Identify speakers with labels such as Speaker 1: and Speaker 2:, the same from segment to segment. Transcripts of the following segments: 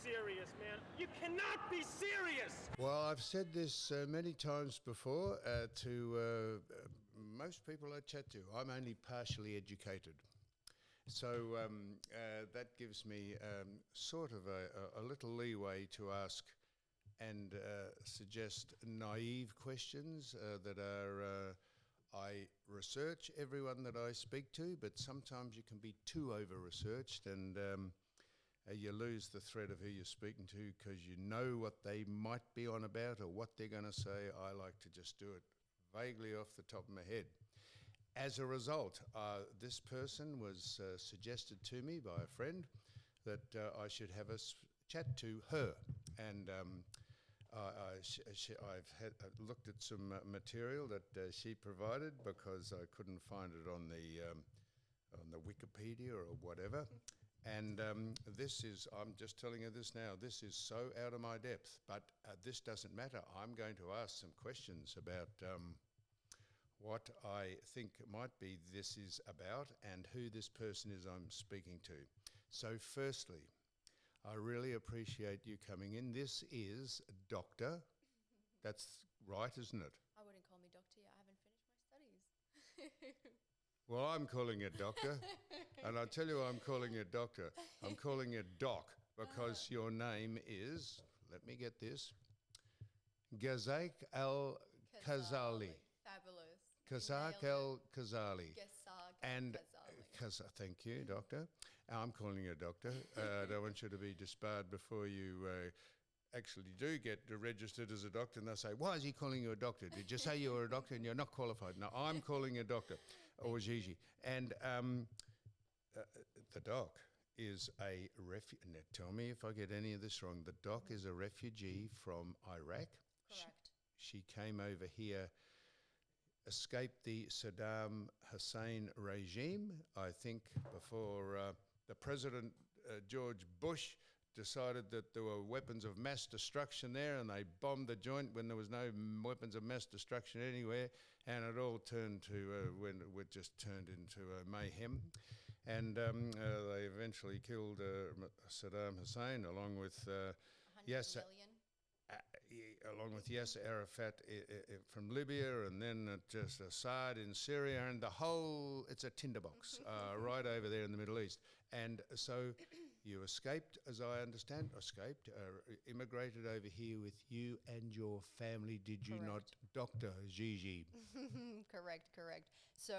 Speaker 1: serious, man. You cannot be serious!
Speaker 2: Well, I've said this many times before to most people I chat to. I'm only partially educated. So that gives me sort of a little leeway to ask and suggest naive questions that are... I research everyone that I speak to, but sometimes you can be too over-researched and you lose the thread of who you're speaking to because you know what they might be on about or what they're going to say. I like to just do it vaguely off the top of my head. As a result, this person was suggested to me by a friend that I should have a chat to her. And I've looked at some material that she provided because I couldn't find it on the Wikipedia or whatever. And this is, I'm just telling you this now, this is so out of my depth, but this doesn't matter. I'm going to ask some questions about what I think might be this is about and who this person is I'm speaking to. So firstly, I really appreciate you coming in. This is Doctor. That's right, isn't it?
Speaker 3: I wouldn't call me doctor yet. I haven't finished my studies.
Speaker 2: Well, I'm calling you Doctor. And I'll tell you why I'm calling you Doctor. I'm calling you Doc because your name is, let me get this, Ghazak al-Khazali.
Speaker 3: Fabulous.
Speaker 2: Ghazak al-Khazali.
Speaker 3: And
Speaker 2: thank you, Doctor. I'm calling you Doctor. I don't want you to be disbarred before you actually do get registered as a doctor, and they'll say, why is he calling you a doctor? Did you say you were a doctor and you're not qualified? No, I'm calling you Doctor, or Gigi. And the doc is a refugee. Now, tell me if I get any of this wrong. The doc is a refugee from Iraq.
Speaker 3: Correct.
Speaker 2: She came over here, escaped the Saddam Hussein regime, I think, before the President George Bush decided that there were weapons of mass destruction there, and they bombed the joint when there was no weapons of mass destruction anywhere, and it all turned to when it just turned into mayhem, and they eventually killed Saddam Hussein along with Yasser Arafat from Libya, and then just Assad in Syria, and the whole, it's a tinderbox right over there in the Middle East. And so you escaped, as I understand, immigrated over here with you and your family, did you not, Dr. Gigi?
Speaker 3: Correct. So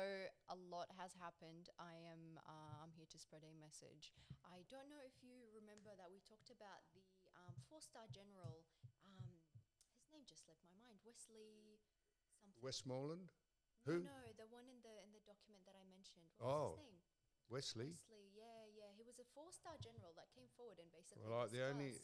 Speaker 3: a lot has happened. I'm here to spread a message. I don't know if you remember that we talked about the 4-star general. His name just slipped my mind. Wesley something.
Speaker 2: Westmoreland? Who?
Speaker 3: No, the one in the document that I mentioned. What was his name?
Speaker 2: Wesley,
Speaker 3: yeah. He was a 4-star general that came forward and basically
Speaker 2: the only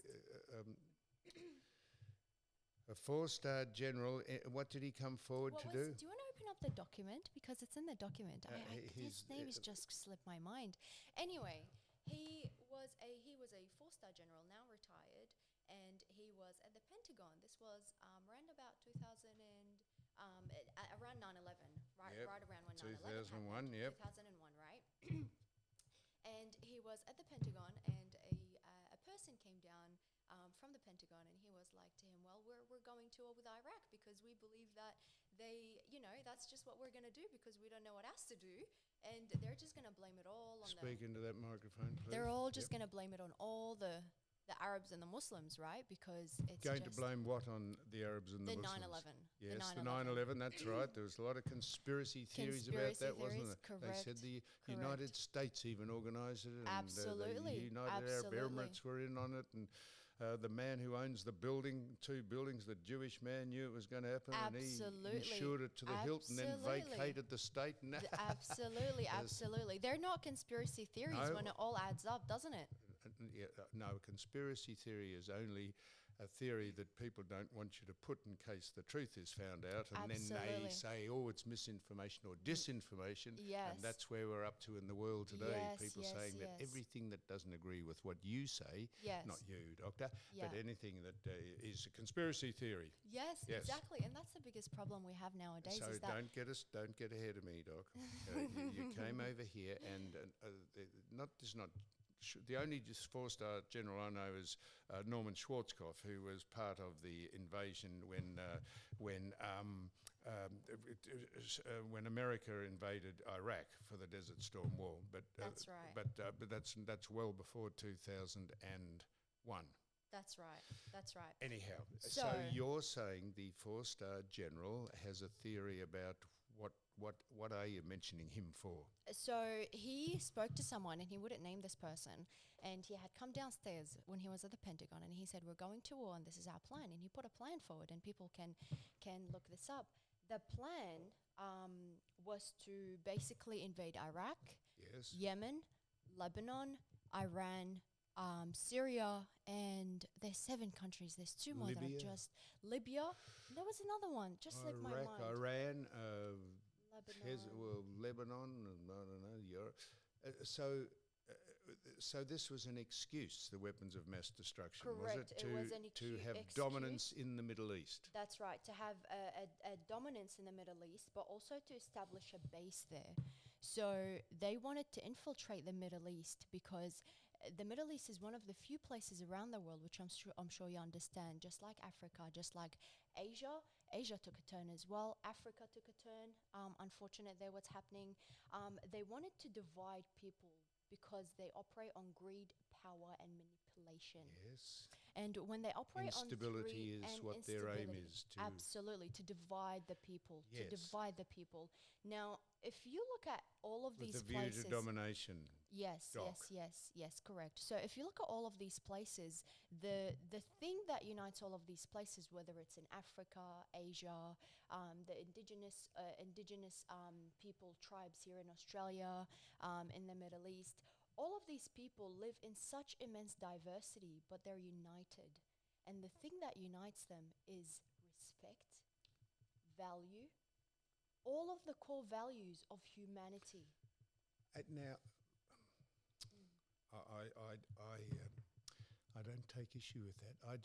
Speaker 2: a 4-star general. What did he come forward to do?
Speaker 3: Do you want to open up the document, because it's in the document? His name has just slipped my mind. Anyway, he was a 4-star general, now retired, and he was at the Pentagon. This was around about 2000 and around 9/11, right?
Speaker 2: Yep.
Speaker 3: Right around when
Speaker 2: 2001,
Speaker 3: 9/11
Speaker 2: yep.
Speaker 3: 2001, right? And he was at the Pentagon, and a person came down from the Pentagon, and he was like to him, well, we're going to war with Iraq because we believe that they, that's just what we're going to do because we don't know what else to do, and they're just going to blame it all on
Speaker 2: Speak into that microphone, please.
Speaker 3: They're all just going to blame it on all the Arabs and the Muslims, right? Because it's
Speaker 2: going to blame what on the Arabs and the Muslims?
Speaker 3: 9/11.
Speaker 2: Yes, the 9/11, that's right. There was a lot of conspiracy theories about that, wasn't there?
Speaker 3: Correct.
Speaker 2: They said the United States even organised it. And
Speaker 3: Absolutely.
Speaker 2: the United Arab Emirates were in on it. And the man who owns the building, 2 buildings, the Jewish man, knew it was going to happen.
Speaker 3: Absolutely.
Speaker 2: And he insured it to the hilt and then vacated the state.
Speaker 3: Absolutely. They're not conspiracy theories when it all adds up, doesn't it?
Speaker 2: No, a conspiracy theory is only a theory that people don't want you to put in case the truth is found out, and then they say, oh, it's misinformation or disinformation.
Speaker 3: Yes.
Speaker 2: And that's where we're up to in the world today.
Speaker 3: Yes,
Speaker 2: people saying that everything that doesn't agree with what you say, not you, Doctor, but anything that is a conspiracy theory.
Speaker 3: Yes, exactly. And that's the biggest problem we have nowadays.
Speaker 2: So
Speaker 3: is that
Speaker 2: don't get ahead of me, Doc. You came over here, and not the only just 4-star general I know is Norman Schwarzkopf, who was part of the invasion when America invaded Iraq for the Desert Storm War. But
Speaker 3: That's right.
Speaker 2: But that's well before 2001.
Speaker 3: That's right. That's right.
Speaker 2: Anyhow, so you're saying the 4-star general has a theory about what are you mentioning him for?
Speaker 3: So he spoke to someone, and he wouldn't name this person, and he had come downstairs when he was at the Pentagon, and he said, "We're going to war, and this is our plan." And he put a plan forward, and people can look this up. The plan was to basically invade Iraq,
Speaker 2: Yes.
Speaker 3: Yemen, Lebanon, Iran, Syria, and there's 7 countries. There's 2 more that I've
Speaker 2: Libya.
Speaker 3: just... Libya. There was another one, just slipped my
Speaker 2: Iraq,
Speaker 3: mind.
Speaker 2: Iran,
Speaker 3: Lebanon.
Speaker 2: Lebanon, and I don't know, Europe. So this was an excuse, the weapons of mass destruction,
Speaker 3: Correct.
Speaker 2: was it?
Speaker 3: It was an
Speaker 2: to have
Speaker 3: excuse.
Speaker 2: dominance in the Middle East.
Speaker 3: That's right, to have a dominance in the Middle East, but also to establish a base there. So they wanted to infiltrate the Middle East because the Middle East is one of the few places around the world, which I'm sure you understand, just like Africa, just like Asia. Asia took a turn as well. Africa took a turn. Unfortunate there what's happening. They wanted to divide people because they operate on greed, power, and manipulation.
Speaker 2: Yes.
Speaker 3: And when they operate on
Speaker 2: Instability
Speaker 3: greed
Speaker 2: is
Speaker 3: and
Speaker 2: what their aim
Speaker 3: instability,
Speaker 2: is to...
Speaker 3: absolutely, to divide the people,
Speaker 2: Yes.
Speaker 3: to divide the people. Now, if you look at all of
Speaker 2: with
Speaker 3: these
Speaker 2: a view
Speaker 3: places,
Speaker 2: to domination.
Speaker 3: yes,
Speaker 2: Doc.
Speaker 3: yes, correct. So if you look at all of these places, the thing that unites all of these places, whether it's in Africa, Asia, the indigenous people, tribes here in Australia, in the Middle East, all of these people live in such immense diversity, but they're united. And the thing that unites them is respect, value, all of the core values of humanity.
Speaker 2: Now, I don't take issue with that. I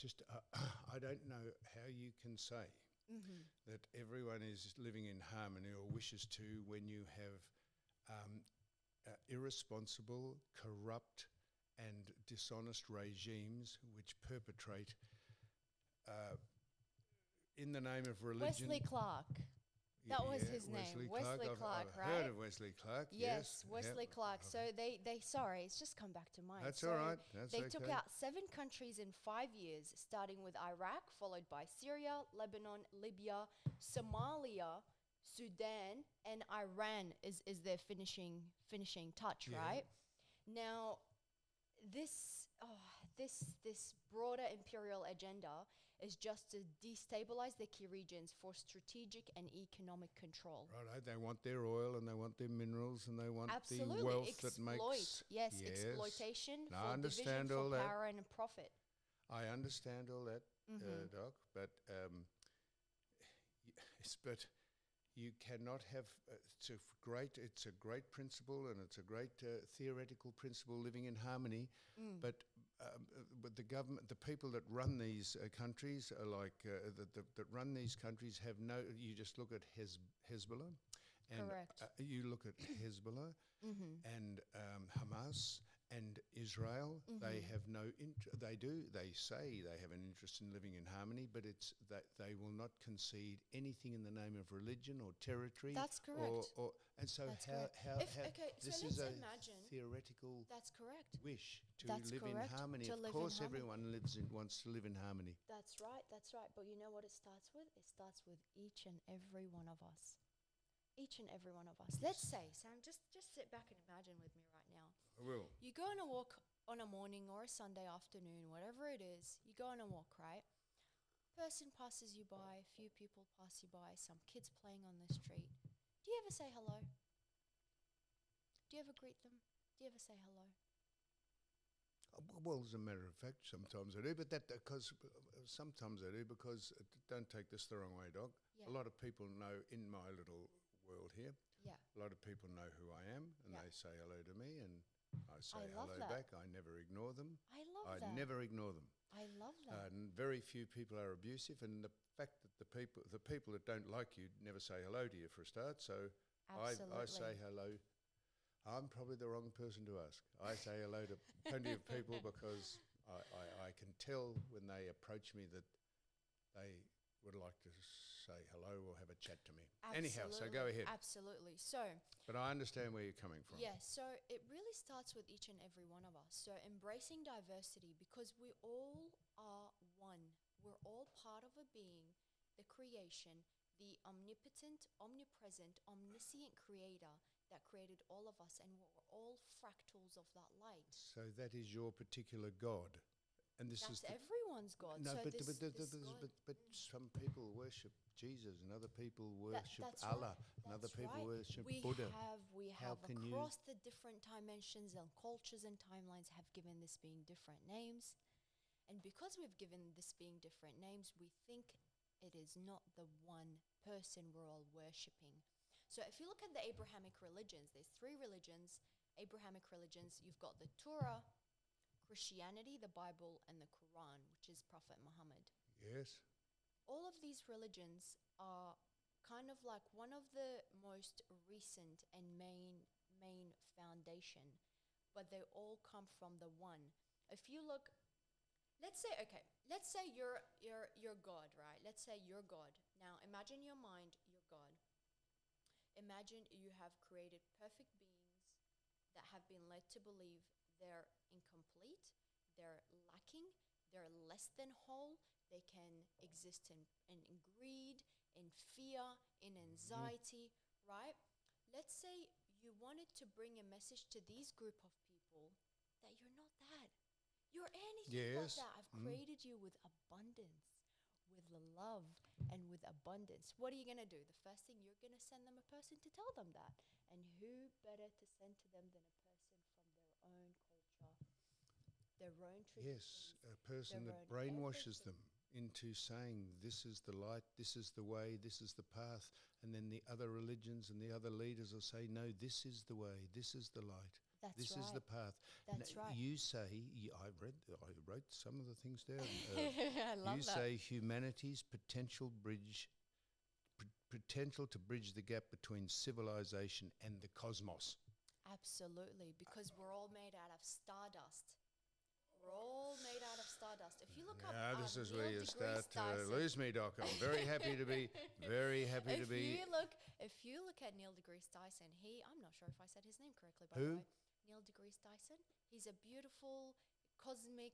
Speaker 2: don't know how you can say that everyone is living in harmony or wishes to when you have irresponsible, corrupt, and dishonest regimes which perpetrate in the name of religion.
Speaker 3: Wesley Clark. That was his
Speaker 2: Wesley
Speaker 3: name. Wesley Clark,
Speaker 2: I've
Speaker 3: right?
Speaker 2: heard of Wesley Clark.
Speaker 3: Yes,
Speaker 2: Yes,
Speaker 3: Wesley Clark. So they sorry, it's just come back to mind.
Speaker 2: That's
Speaker 3: so
Speaker 2: all right. That's
Speaker 3: they
Speaker 2: okay.
Speaker 3: took out 7 countries in 5 years, starting with Iraq, followed by Syria, Lebanon, Libya, Somalia, Sudan, and Iran is their finishing touch,
Speaker 2: Yeah.
Speaker 3: right? Now, this broader imperial agenda is just to destabilize the key regions for strategic and economic control.
Speaker 2: Righto, they want their oil and they want their minerals and they want
Speaker 3: Absolutely.
Speaker 2: the wealth that makes...
Speaker 3: Exploitation
Speaker 2: No, I
Speaker 3: for
Speaker 2: understand
Speaker 3: division,
Speaker 2: all
Speaker 3: for
Speaker 2: that.
Speaker 3: power and profit.
Speaker 2: I understand all that, Doc, but but you cannot have... it's a great principle and it's a great theoretical principle, living in harmony, but the government, the people that run these countries are like that run these countries have no. You just look at Hezbollah, and
Speaker 3: Correct.
Speaker 2: You look at Hezbollah and Hamas and Israel. They have no. They do. They say they have an interest in living in harmony, but it's that they will not concede anything in the name of religion or territory.
Speaker 3: That's correct.
Speaker 2: And so
Speaker 3: That's
Speaker 2: how
Speaker 3: correct.
Speaker 2: this
Speaker 3: so
Speaker 2: is
Speaker 3: let's
Speaker 2: a
Speaker 3: imagine.
Speaker 2: theoretical
Speaker 3: That's correct.
Speaker 2: wish to
Speaker 3: That's
Speaker 2: live in
Speaker 3: correct,
Speaker 2: harmony.
Speaker 3: to
Speaker 2: Of
Speaker 3: live in
Speaker 2: course,
Speaker 3: harmony.
Speaker 2: everyone wants to live in harmony.
Speaker 3: That's right. But you know what it starts with? It starts with each and every one of us. Each and every one of us. Let's say, Sam, just sit back and imagine with me right now.
Speaker 2: I will.
Speaker 3: You go on a walk on a morning or a Sunday afternoon, whatever it is, you go on a walk, right? Person passes you by, a few people pass you by, some kids playing on the street. Do you ever say hello? Do you ever greet them? Do you ever say hello?
Speaker 2: Well, as a matter of fact, sometimes I do, but sometimes I do because don't take this the wrong way, Doc.
Speaker 3: Yeah.
Speaker 2: A lot of people know in my little world here.
Speaker 3: Yeah.
Speaker 2: A lot of people know who I am, and
Speaker 3: Yeah.
Speaker 2: they say hello to me, and I say
Speaker 3: I love
Speaker 2: hello
Speaker 3: that.
Speaker 2: back. I never ignore them.
Speaker 3: I love that.
Speaker 2: never ignore them.
Speaker 3: I love that.
Speaker 2: And very few people are abusive, and the fact that the people that don't like you never say hello to you for a start. So I
Speaker 3: Absolutely.
Speaker 2: say hello. I'm probably the wrong person to ask. I say hello to plenty of people because I can tell when they approach me that they would like to say hello or have a chat to me. Anyhow, so go ahead.
Speaker 3: Absolutely. So,
Speaker 2: But I understand where you're coming from.
Speaker 3: yeah, so it really starts with each and every one of us. So embracing diversity, because we all are one. We're all part of a being, the creation, the omnipotent, omnipresent, omniscient creator that created all of us, and we're all fractals of that light.
Speaker 2: So that is your particular God. And this
Speaker 3: That's
Speaker 2: is
Speaker 3: everyone's God.
Speaker 2: no,
Speaker 3: so
Speaker 2: but,
Speaker 3: this,
Speaker 2: but,
Speaker 3: this God,
Speaker 2: but some people worship Jesus, and other people worship
Speaker 3: that's
Speaker 2: Allah,
Speaker 3: right.
Speaker 2: and other
Speaker 3: That's
Speaker 2: people
Speaker 3: right.
Speaker 2: worship
Speaker 3: we
Speaker 2: Buddha.
Speaker 3: we
Speaker 2: How
Speaker 3: have
Speaker 2: can you-
Speaker 3: across the different dimensions and cultures and timelines have given this being different names, and because we've given this being different names, we think it is not the one person we're all worshipping. So if you look at the Abrahamic religions, there's three religions, Abrahamic religions. You've got the Torah, Christianity, the Bible, and the Quran, which is Prophet Muhammad.
Speaker 2: Yes.
Speaker 3: All of these religions are kind of like one of the most recent and main foundation, but they all come from the one. If you look, let's say you're God, right? Let's say you're God. Now imagine your mind, you're God. Imagine you have created perfect beings that have been led to believe they're incomplete, they're lacking, they're less than whole, they can exist in greed, in fear, in anxiety, right? Let's say you wanted to bring a message to these group of people that you're not that. You're anything but
Speaker 2: Yes.
Speaker 3: that. I've created you with abundance, with love, and with abundance. What are you going to do? The first thing, you're going to send them a person to tell them that. And who better to send to them than a person from their own culture, their own traditions.
Speaker 2: Yes, a person
Speaker 3: their
Speaker 2: that
Speaker 3: own
Speaker 2: brainwashes
Speaker 3: everything.
Speaker 2: them into saying this is the light, this is the way, this is the path, and then the other religions and the other leaders will say, no, this is the way, this is the light,
Speaker 3: That's
Speaker 2: this
Speaker 3: right.
Speaker 2: is the path.
Speaker 3: That's right.
Speaker 2: You say, I wrote some of the things down.
Speaker 3: I love
Speaker 2: You
Speaker 3: that.
Speaker 2: say humanity's potential to bridge the gap between civilization and the cosmos.
Speaker 3: Absolutely, because we're all made out of stardust. We're all made out of stardust. If you look up,
Speaker 2: Now this is where
Speaker 3: Neil
Speaker 2: you
Speaker 3: deGrasse
Speaker 2: start to
Speaker 3: Tyson.
Speaker 2: lose me, Doc. I'm very happy to be, very happy to be.
Speaker 3: If you look at Neil deGrasse Tyson, I'm not sure if I said his name correctly, by
Speaker 2: Who?
Speaker 3: the way. Neil deGrasse Tyson. He's a beautiful cosmic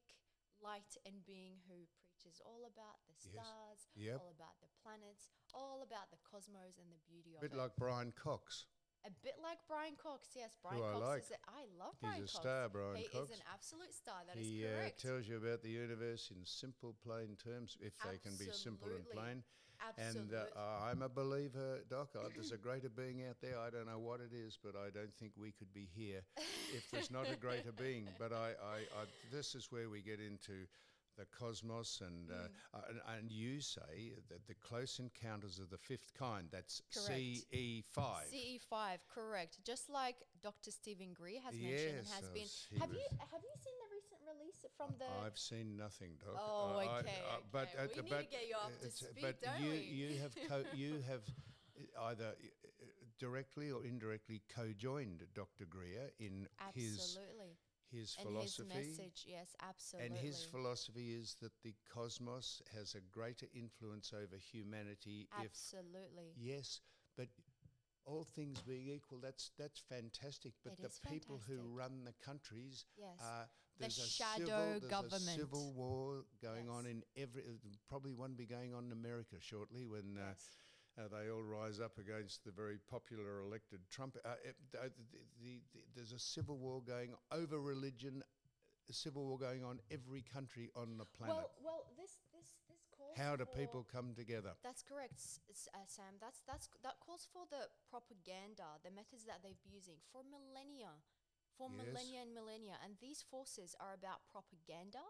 Speaker 3: light and being who preaches all about the
Speaker 2: Yes.
Speaker 3: stars,
Speaker 2: Yep.
Speaker 3: all about the planets, all about the cosmos and the beauty
Speaker 2: A
Speaker 3: of
Speaker 2: bit
Speaker 3: it.
Speaker 2: like Brian Cox.
Speaker 3: A bit like Brian Cox, yes. Brian
Speaker 2: I
Speaker 3: Cox
Speaker 2: like.
Speaker 3: I love
Speaker 2: He's
Speaker 3: Brian
Speaker 2: a
Speaker 3: Cox.
Speaker 2: star, Brian
Speaker 3: he
Speaker 2: Cox.
Speaker 3: is an absolute star. That is
Speaker 2: He
Speaker 3: correct.
Speaker 2: tells you about the universe in simple, plain terms, if they can be simple and
Speaker 3: Absolutely.
Speaker 2: plain.
Speaker 3: Absolutely.
Speaker 2: And I'm a believer, Doc. There's a greater being out there. I don't know what it is, but I don't think we could be here if there's not a greater being. But this is where we get into the cosmos, and you say that the close encounters of the fifth kind. That's
Speaker 3: Correct.
Speaker 2: CE5.
Speaker 3: CE5, correct. Just like Dr. Stephen Greer has mentioned and has been. Have you seen the recent release from the?
Speaker 2: I've seen nothing, Doc.
Speaker 3: Oh, okay.
Speaker 2: But
Speaker 3: we need to get you up to speed,
Speaker 2: but
Speaker 3: don't we?
Speaker 2: you have either directly or indirectly co-joined Dr. Greer in
Speaker 3: Absolutely.
Speaker 2: his
Speaker 3: And
Speaker 2: philosophy.
Speaker 3: his message, yes, absolutely.
Speaker 2: And his philosophy is that the cosmos has a greater influence over humanity.
Speaker 3: Absolutely.
Speaker 2: Yes, but all things being equal, that's fantastic. But
Speaker 3: It
Speaker 2: the
Speaker 3: is
Speaker 2: people who
Speaker 3: fantastic.
Speaker 2: run the countries,
Speaker 3: Yes.
Speaker 2: there's a
Speaker 3: shadow government.
Speaker 2: There's a civil war going on
Speaker 3: Yes.
Speaker 2: in probably one be going on in America shortly when
Speaker 3: Yes.
Speaker 2: they all rise up against the very popular elected Trump. There's a civil war going over religion, a civil war going on every country on the planet.
Speaker 3: Well, this calls.
Speaker 2: How do
Speaker 3: for-
Speaker 2: people come together?
Speaker 3: That's correct, Sam. That calls for the propaganda, the methods that they've been using for millennia,
Speaker 2: Yes.
Speaker 3: and millennia. And these forces are about propaganda,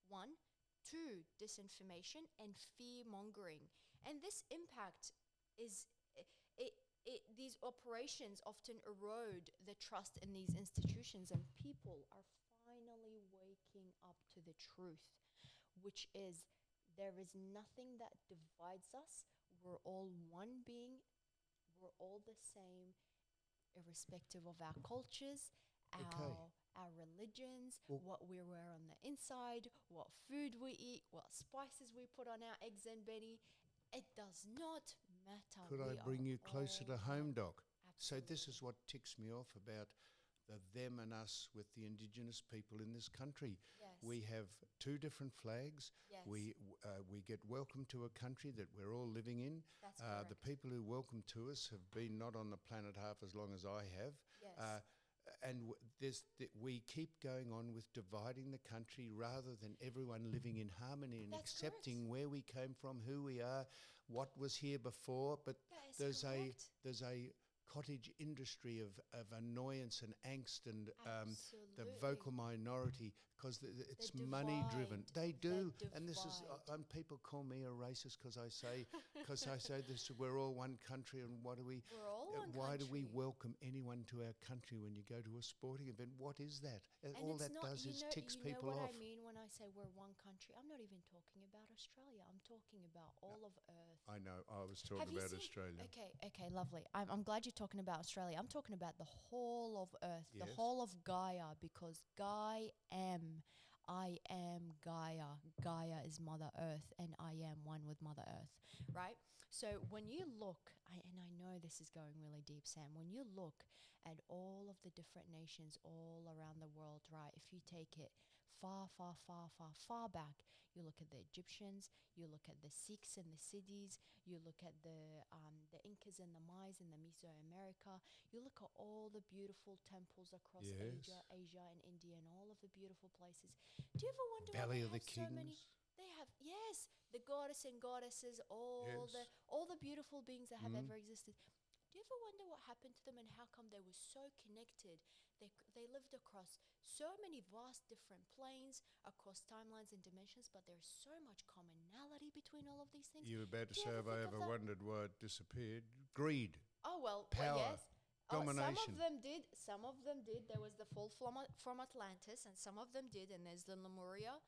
Speaker 3: one, two, disinformation and fear mongering. And this impact is these operations often erode the trust in these institutions, and people are finally waking up to the truth, which is there is nothing that divides us. We're all one being. We're all the same. irrespective of our cultures,
Speaker 2: Okay.
Speaker 3: our religions,
Speaker 2: Well-
Speaker 3: what we wear on the inside, what food we eat, what spices we put on our eggs and Benny. It does not matter.
Speaker 2: Could I
Speaker 3: We
Speaker 2: bring
Speaker 3: are
Speaker 2: you closer to
Speaker 3: all
Speaker 2: home,
Speaker 3: one.
Speaker 2: Doc? So this
Speaker 3: Absolutely.
Speaker 2: is what ticks me off about the them and us with the Indigenous people in this country.
Speaker 3: Yes.
Speaker 2: We have two different flags.
Speaker 3: Yes.
Speaker 2: We get welcome to a country that we're all living in.
Speaker 3: That's
Speaker 2: The
Speaker 3: correct.
Speaker 2: people who welcome to us have been not on the planet half as long as I have.
Speaker 3: Yes.
Speaker 2: And we keep going on with dividing the country rather than everyone living in harmony and
Speaker 3: That's
Speaker 2: accepting where we came from, who we are, what was here before. But
Speaker 3: That is
Speaker 2: there's
Speaker 3: correct.
Speaker 2: a cottage industry of annoyance and angst and the
Speaker 3: Absolutely.
Speaker 2: vocal minority because it's money driven.
Speaker 3: divide.
Speaker 2: They do,
Speaker 3: They
Speaker 2: and this is
Speaker 3: divide.
Speaker 2: and people call me a racist because I say this. We're all one country, and what do we?
Speaker 3: We're all one
Speaker 2: why do we
Speaker 3: country.
Speaker 2: welcome anyone to our country when you go to a sporting event? What is that?
Speaker 3: And
Speaker 2: All
Speaker 3: it's
Speaker 2: that
Speaker 3: not,
Speaker 2: does is ticks
Speaker 3: you
Speaker 2: people
Speaker 3: know what
Speaker 2: off.
Speaker 3: I mean when I say we're one country. I'm not even talking about Australia. I'm talking about all of Earth.
Speaker 2: I know. I was
Speaker 3: Have
Speaker 2: talking
Speaker 3: you
Speaker 2: about
Speaker 3: seen-
Speaker 2: Australia.
Speaker 3: Okay, lovely. I'm glad you're talking about Australia. I'm talking about the whole of Earth, the
Speaker 2: Yes.
Speaker 3: whole of Gaia, because I am Gaia. Gaia is Mother Earth, and I am one with Mother Earth, right? So when you look, and I know this is going really deep, Sam, when you look at all of the different nations all around the world, right, if you take it far back, you look at the Egyptians, you look at the Sikhs and the Siddhis, you look at the Incas and the Mayas in the Mesoamerica, you look at all the beautiful temples across
Speaker 2: Yes.
Speaker 3: Asia and India and all of the beautiful places. Do you ever wonder
Speaker 2: Valley
Speaker 3: why
Speaker 2: of
Speaker 3: they
Speaker 2: the
Speaker 3: have so many?
Speaker 2: Kings.
Speaker 3: They have, yes, the goddess and goddesses, all
Speaker 2: Yes.
Speaker 3: the beautiful beings that have ever existed. Do you ever wonder what happened to them and how come they were so connected? They lived across so many vast different planes, across timelines and dimensions, but there's so much commonality between all of these things.
Speaker 2: You were about to
Speaker 3: Do you
Speaker 2: say,
Speaker 3: ever
Speaker 2: have I
Speaker 3: think of
Speaker 2: ever
Speaker 3: that?
Speaker 2: wondered why it disappeared? Greed.
Speaker 3: Oh well,
Speaker 2: Power,
Speaker 3: yes. Some
Speaker 2: domination.
Speaker 3: of them did. Some of them did. There was the fall from Atlantis, and some of them did. And there's the Lemuria.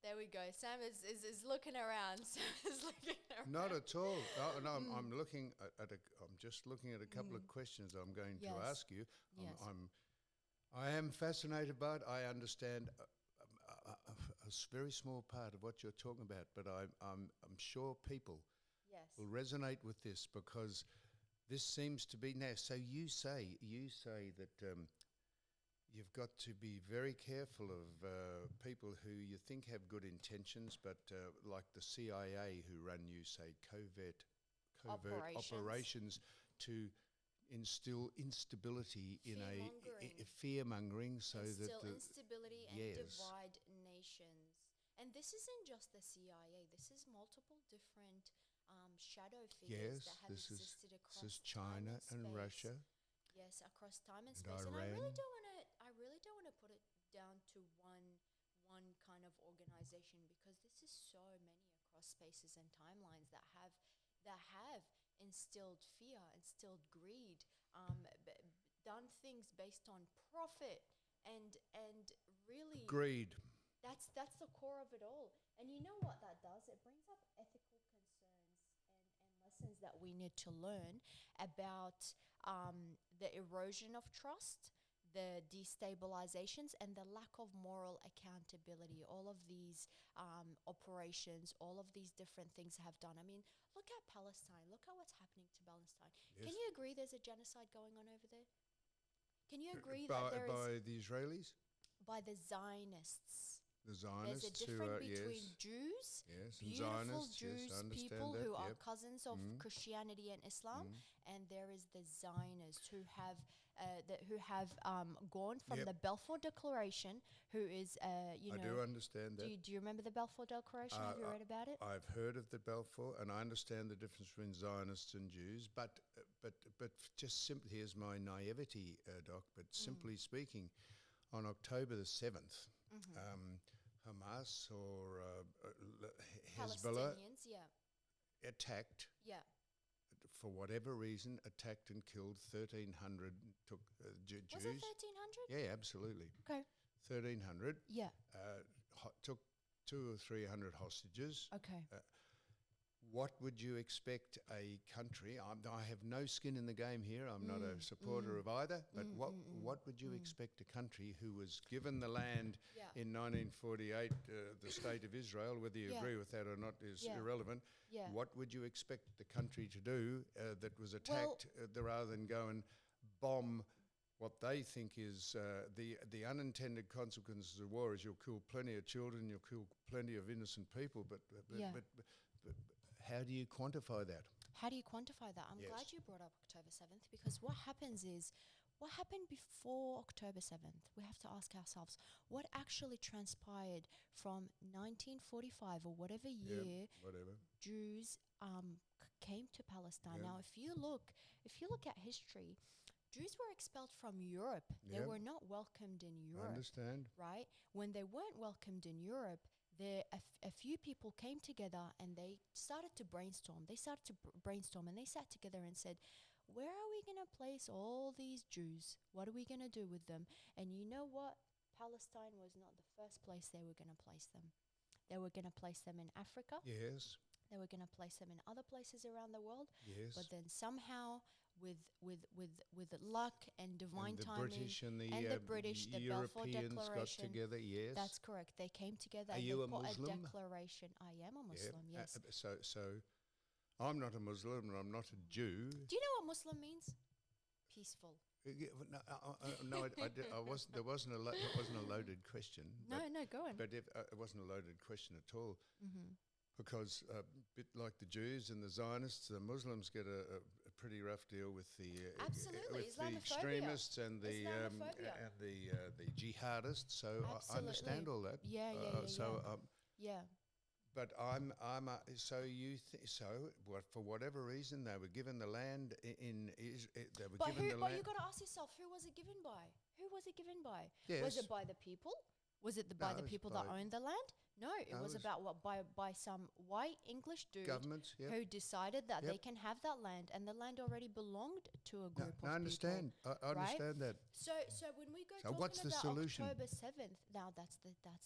Speaker 3: There we go. Sam is looking around. Sam is looking around.
Speaker 2: Not at all. No, I'm looking I'm just looking at a couple of questions I'm going to
Speaker 3: Yes.
Speaker 2: ask you.
Speaker 3: Yes.
Speaker 2: I am fascinated by it. I understand a very small part of what you're talking about, but I'm sure people
Speaker 3: Yes.
Speaker 2: will resonate with this because this seems to be now. So you say that you've got to be very careful of people who you think have good intentions, but like the CIA who run, you say, covert operations to instill instability in a fear-mongering so that
Speaker 3: Instill
Speaker 2: the
Speaker 3: instability and
Speaker 2: yes.
Speaker 3: divide nations. And this isn't just the CIA. This is multiple different shadow figures
Speaker 2: yes,
Speaker 3: that have
Speaker 2: this
Speaker 3: existed
Speaker 2: is
Speaker 3: across
Speaker 2: China
Speaker 3: time
Speaker 2: and
Speaker 3: space.
Speaker 2: Russia.
Speaker 3: Yes, across time and
Speaker 2: And
Speaker 3: space. And I
Speaker 2: Iran.
Speaker 3: really don't want to put it down to one kind of organization because this is so many across spaces and timelines that have instilled fear, instilled greed, done things based on profit, and really
Speaker 2: Greed.
Speaker 3: that's the core of it all. And you know what that does? It brings up ethical concerns and lessons that we need to learn about the erosion of trust, the destabilizations, and the lack of moral accountability. All of these operations, all of these different things have done. I mean, look at Palestine. Look at what's happening to Palestine.
Speaker 2: Yes.
Speaker 3: Can you agree there's a genocide going on over there? Can you agree that there is
Speaker 2: by the Israelis,
Speaker 3: by the Zionists?
Speaker 2: the
Speaker 3: There's a
Speaker 2: Zionists who
Speaker 3: difference
Speaker 2: are
Speaker 3: between
Speaker 2: yes,
Speaker 3: Jews,
Speaker 2: yes, and
Speaker 3: beautiful
Speaker 2: Zionists.
Speaker 3: Jews,
Speaker 2: yes, I understand
Speaker 3: people
Speaker 2: that.
Speaker 3: who are
Speaker 2: Yep.
Speaker 3: cousins of Christianity and Islam, and there is the Zionists who have gone from
Speaker 2: Yep.
Speaker 3: the Balfour Declaration, who is
Speaker 2: I do understand that.
Speaker 3: do you remember the Balfour Declaration? Have you read about it?
Speaker 2: I've heard of the Balfour, and I understand the difference between Zionists and Jews. But just simply, here's my naivety, Doc. But simply speaking, on October the 7th, Hamas or Hezbollah
Speaker 3: Palestinians, yeah,
Speaker 2: attacked.
Speaker 3: yeah.
Speaker 2: For whatever reason, attacked and killed 1,300 took Jews.
Speaker 3: Was it 1,300?
Speaker 2: Yeah, absolutely.
Speaker 3: Okay.
Speaker 2: 1,300
Speaker 3: Yeah.
Speaker 2: took 200 or 300 hostages.
Speaker 3: Okay.
Speaker 2: what would you expect a country? I have no skin in the game here. I'm not a supporter of either. But what would you expect a country who was given the land
Speaker 3: Yeah.
Speaker 2: in 1948, the state of Israel, whether you
Speaker 3: Yeah.
Speaker 2: agree with that or not is
Speaker 3: Yeah.
Speaker 2: irrelevant.
Speaker 3: Yeah.
Speaker 2: What would you expect the country to do that was attacked rather than go and bomb what they think is the unintended consequences of war is you'll kill plenty of children, you'll kill plenty of innocent people, but how do you quantify that?
Speaker 3: How do you quantify that? I'm
Speaker 2: Yes.
Speaker 3: glad you brought up October 7th, because what happens is, what happened before October 7th? We have to ask ourselves, what actually transpired from 1945 or whatever year
Speaker 2: Whatever.
Speaker 3: Jews came to Palestine.
Speaker 2: Yeah.
Speaker 3: Now, if you look at history, Jews were expelled from Europe. They
Speaker 2: Yeah.
Speaker 3: were not welcomed in
Speaker 2: I
Speaker 3: Europe,
Speaker 2: understand.
Speaker 3: right? When they weren't welcomed in Europe, a few people came together and they started to brainstorm. They started to brainstorm, and they sat together and said, where are we going to place all these Jews? What are we going to do with them? And you know what? Palestine was not the first place they were going to place them. They were going to place them in Africa.
Speaker 2: Yes.
Speaker 3: They were going to place them in other places around the world.
Speaker 2: Yes.
Speaker 3: But then somehow, with luck and divine
Speaker 2: the
Speaker 3: timing,
Speaker 2: British and the
Speaker 3: British, the Balfour
Speaker 2: Europeans got
Speaker 3: Declaration.
Speaker 2: together. Yes.
Speaker 3: That's correct. They came together
Speaker 2: Are
Speaker 3: and
Speaker 2: you
Speaker 3: they
Speaker 2: a
Speaker 3: put
Speaker 2: Muslim?
Speaker 3: a declaration. I am a Muslim, yes.
Speaker 2: So I'm not a Muslim and I'm not a Jew.
Speaker 3: Do you know what Muslim means? Peaceful.
Speaker 2: No, I wasn't. There wasn't it wasn't a loaded question.
Speaker 3: No, go on.
Speaker 2: But if, it wasn't a loaded question at all.
Speaker 3: Mm-hmm.
Speaker 2: Because a bit like the Jews and the Zionists, the Muslims get a pretty rough deal with the
Speaker 3: Absolutely.
Speaker 2: with the
Speaker 3: Islamophobia.
Speaker 2: extremists and the
Speaker 3: Islamophobia.
Speaker 2: the jihadists. So I understand all that.
Speaker 3: Yeah. Yeah.
Speaker 2: But for whatever reason they were given the land in they were given the land.
Speaker 3: But you got to ask yourself, who was it given by? Who was it given by?
Speaker 2: Yes.
Speaker 3: Was it by the people? Was it by
Speaker 2: No,
Speaker 3: the
Speaker 2: it was
Speaker 3: people that
Speaker 2: by-
Speaker 3: owned the land? No, it was about by some white English dude
Speaker 2: Governments, yep.
Speaker 3: who decided that they
Speaker 2: Yep.
Speaker 3: can have that land, and the land already belonged to a group of people.
Speaker 2: I understand. I understand that.
Speaker 3: So when we go
Speaker 2: So
Speaker 3: talking
Speaker 2: what's the
Speaker 3: about
Speaker 2: solution?
Speaker 3: October 7th, now that's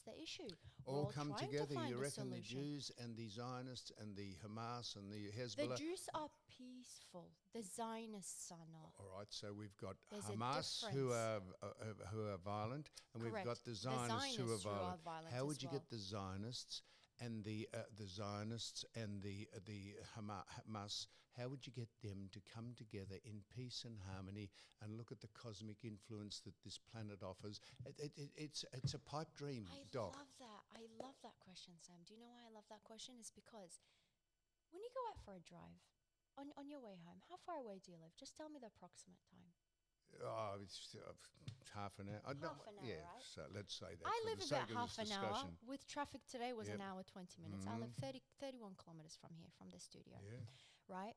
Speaker 3: the issue. We're
Speaker 2: All come
Speaker 3: trying to
Speaker 2: together.
Speaker 3: find
Speaker 2: You
Speaker 3: a
Speaker 2: reckon the
Speaker 3: solution.
Speaker 2: Jews and the Zionists and the Hamas and the
Speaker 3: The
Speaker 2: Hezbollah?
Speaker 3: Jews are peaceful. The Zionists are not.
Speaker 2: All right, so we've got
Speaker 3: There's a
Speaker 2: Hamas who
Speaker 3: difference.
Speaker 2: are violent, and we've
Speaker 3: Correct.
Speaker 2: got the
Speaker 3: The
Speaker 2: Zionists who are
Speaker 3: Zionists who are
Speaker 2: violent.
Speaker 3: violent
Speaker 2: How
Speaker 3: as
Speaker 2: would you
Speaker 3: well.
Speaker 2: get the Zionists and the Hamas? How would you get them to come together in peace and harmony and look at the cosmic influence that this planet offers? It's a pipe dream, Doc.
Speaker 3: I love that question, Sam. Do you know why I love that question? It's because when you go out for a drive on your way home, how far away do you live? Just tell me the approximate time.
Speaker 2: Oh, it's half an hour.
Speaker 3: Half an hour,
Speaker 2: yeah,
Speaker 3: right?
Speaker 2: So let's say that.
Speaker 3: I
Speaker 2: for
Speaker 3: live
Speaker 2: the
Speaker 3: about
Speaker 2: sake of
Speaker 3: half
Speaker 2: this
Speaker 3: an hour.
Speaker 2: discussion.
Speaker 3: With traffic today was an
Speaker 2: Yep.
Speaker 3: hour, 20 minutes. I live 31 kilometers from here, from the studio,
Speaker 2: Yeah.
Speaker 3: right?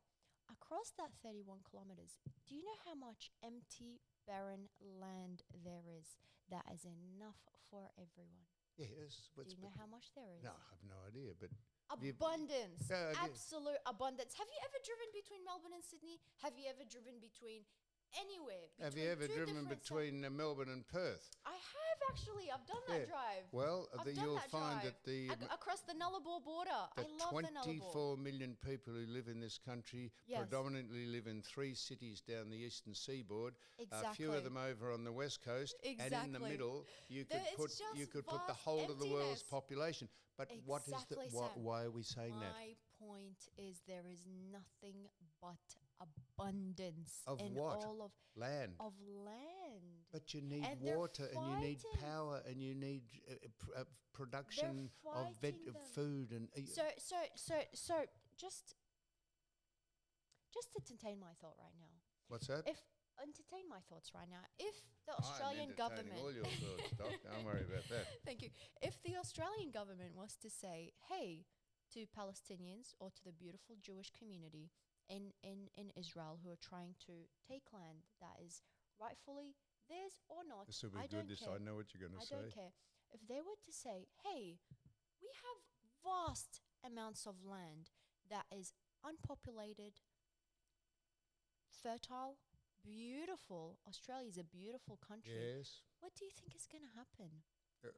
Speaker 3: Across that 31 kilometers, do you know how much empty, barren land there is that is enough for everyone?
Speaker 2: Yes.
Speaker 3: Do you know how much there is?
Speaker 2: No, I have no idea, but
Speaker 3: Abundance.
Speaker 2: Yeah, I get-
Speaker 3: Absolute abundance. Have you ever driven between Melbourne and Sydney? Have you ever driven between anywhere?
Speaker 2: have you ever
Speaker 3: two
Speaker 2: driven
Speaker 3: different
Speaker 2: between Melbourne and Perth?
Speaker 3: I have actually. I've done that
Speaker 2: Yeah.
Speaker 3: drive.
Speaker 2: Well,
Speaker 3: I've done
Speaker 2: you'll
Speaker 3: that
Speaker 2: find
Speaker 3: drive.
Speaker 2: that the
Speaker 3: Across the Nullarbor border. I love the Nullarbor.
Speaker 2: 24 million people who live in this country
Speaker 3: Yes.
Speaker 2: predominantly live in 3 cities down the eastern seaboard. A few
Speaker 3: Exactly.
Speaker 2: of them over on the west coast, and in the
Speaker 3: Exactly.
Speaker 2: middle you
Speaker 3: There
Speaker 2: could
Speaker 3: is
Speaker 2: put
Speaker 3: just
Speaker 2: the
Speaker 3: vast
Speaker 2: whole of the world's
Speaker 3: emptiness.
Speaker 2: population. But what is
Speaker 3: Exactly,
Speaker 2: the
Speaker 3: Sam.
Speaker 2: why are we saying that?
Speaker 3: My point is there is nothing but abundance
Speaker 2: Of
Speaker 3: in
Speaker 2: what?
Speaker 3: all of
Speaker 2: Land.
Speaker 3: land.
Speaker 2: But you need
Speaker 3: And they're
Speaker 2: water, and you need
Speaker 3: fighting.
Speaker 2: power, and you need production of
Speaker 3: fighting them.
Speaker 2: food and
Speaker 3: So just to entertain my thought right now.
Speaker 2: what's that?
Speaker 3: Entertain my thoughts right now. If the Australian government,
Speaker 2: all your thoughts, Doc. Don't worry about that.
Speaker 3: thank you. If the Australian government was to say, "Hey," to Palestinians or to the beautiful Jewish community in Israel who are trying to take land that is rightfully theirs or not,
Speaker 2: This will be
Speaker 3: I
Speaker 2: good.
Speaker 3: don't care.
Speaker 2: I know what you're going to
Speaker 3: I
Speaker 2: say.
Speaker 3: don't care. If they were to say, "Hey, we have vast amounts of land that is unpopulated, fertile, beautiful. Australia is a beautiful country.
Speaker 2: Yes.
Speaker 3: What do you think is going to happen?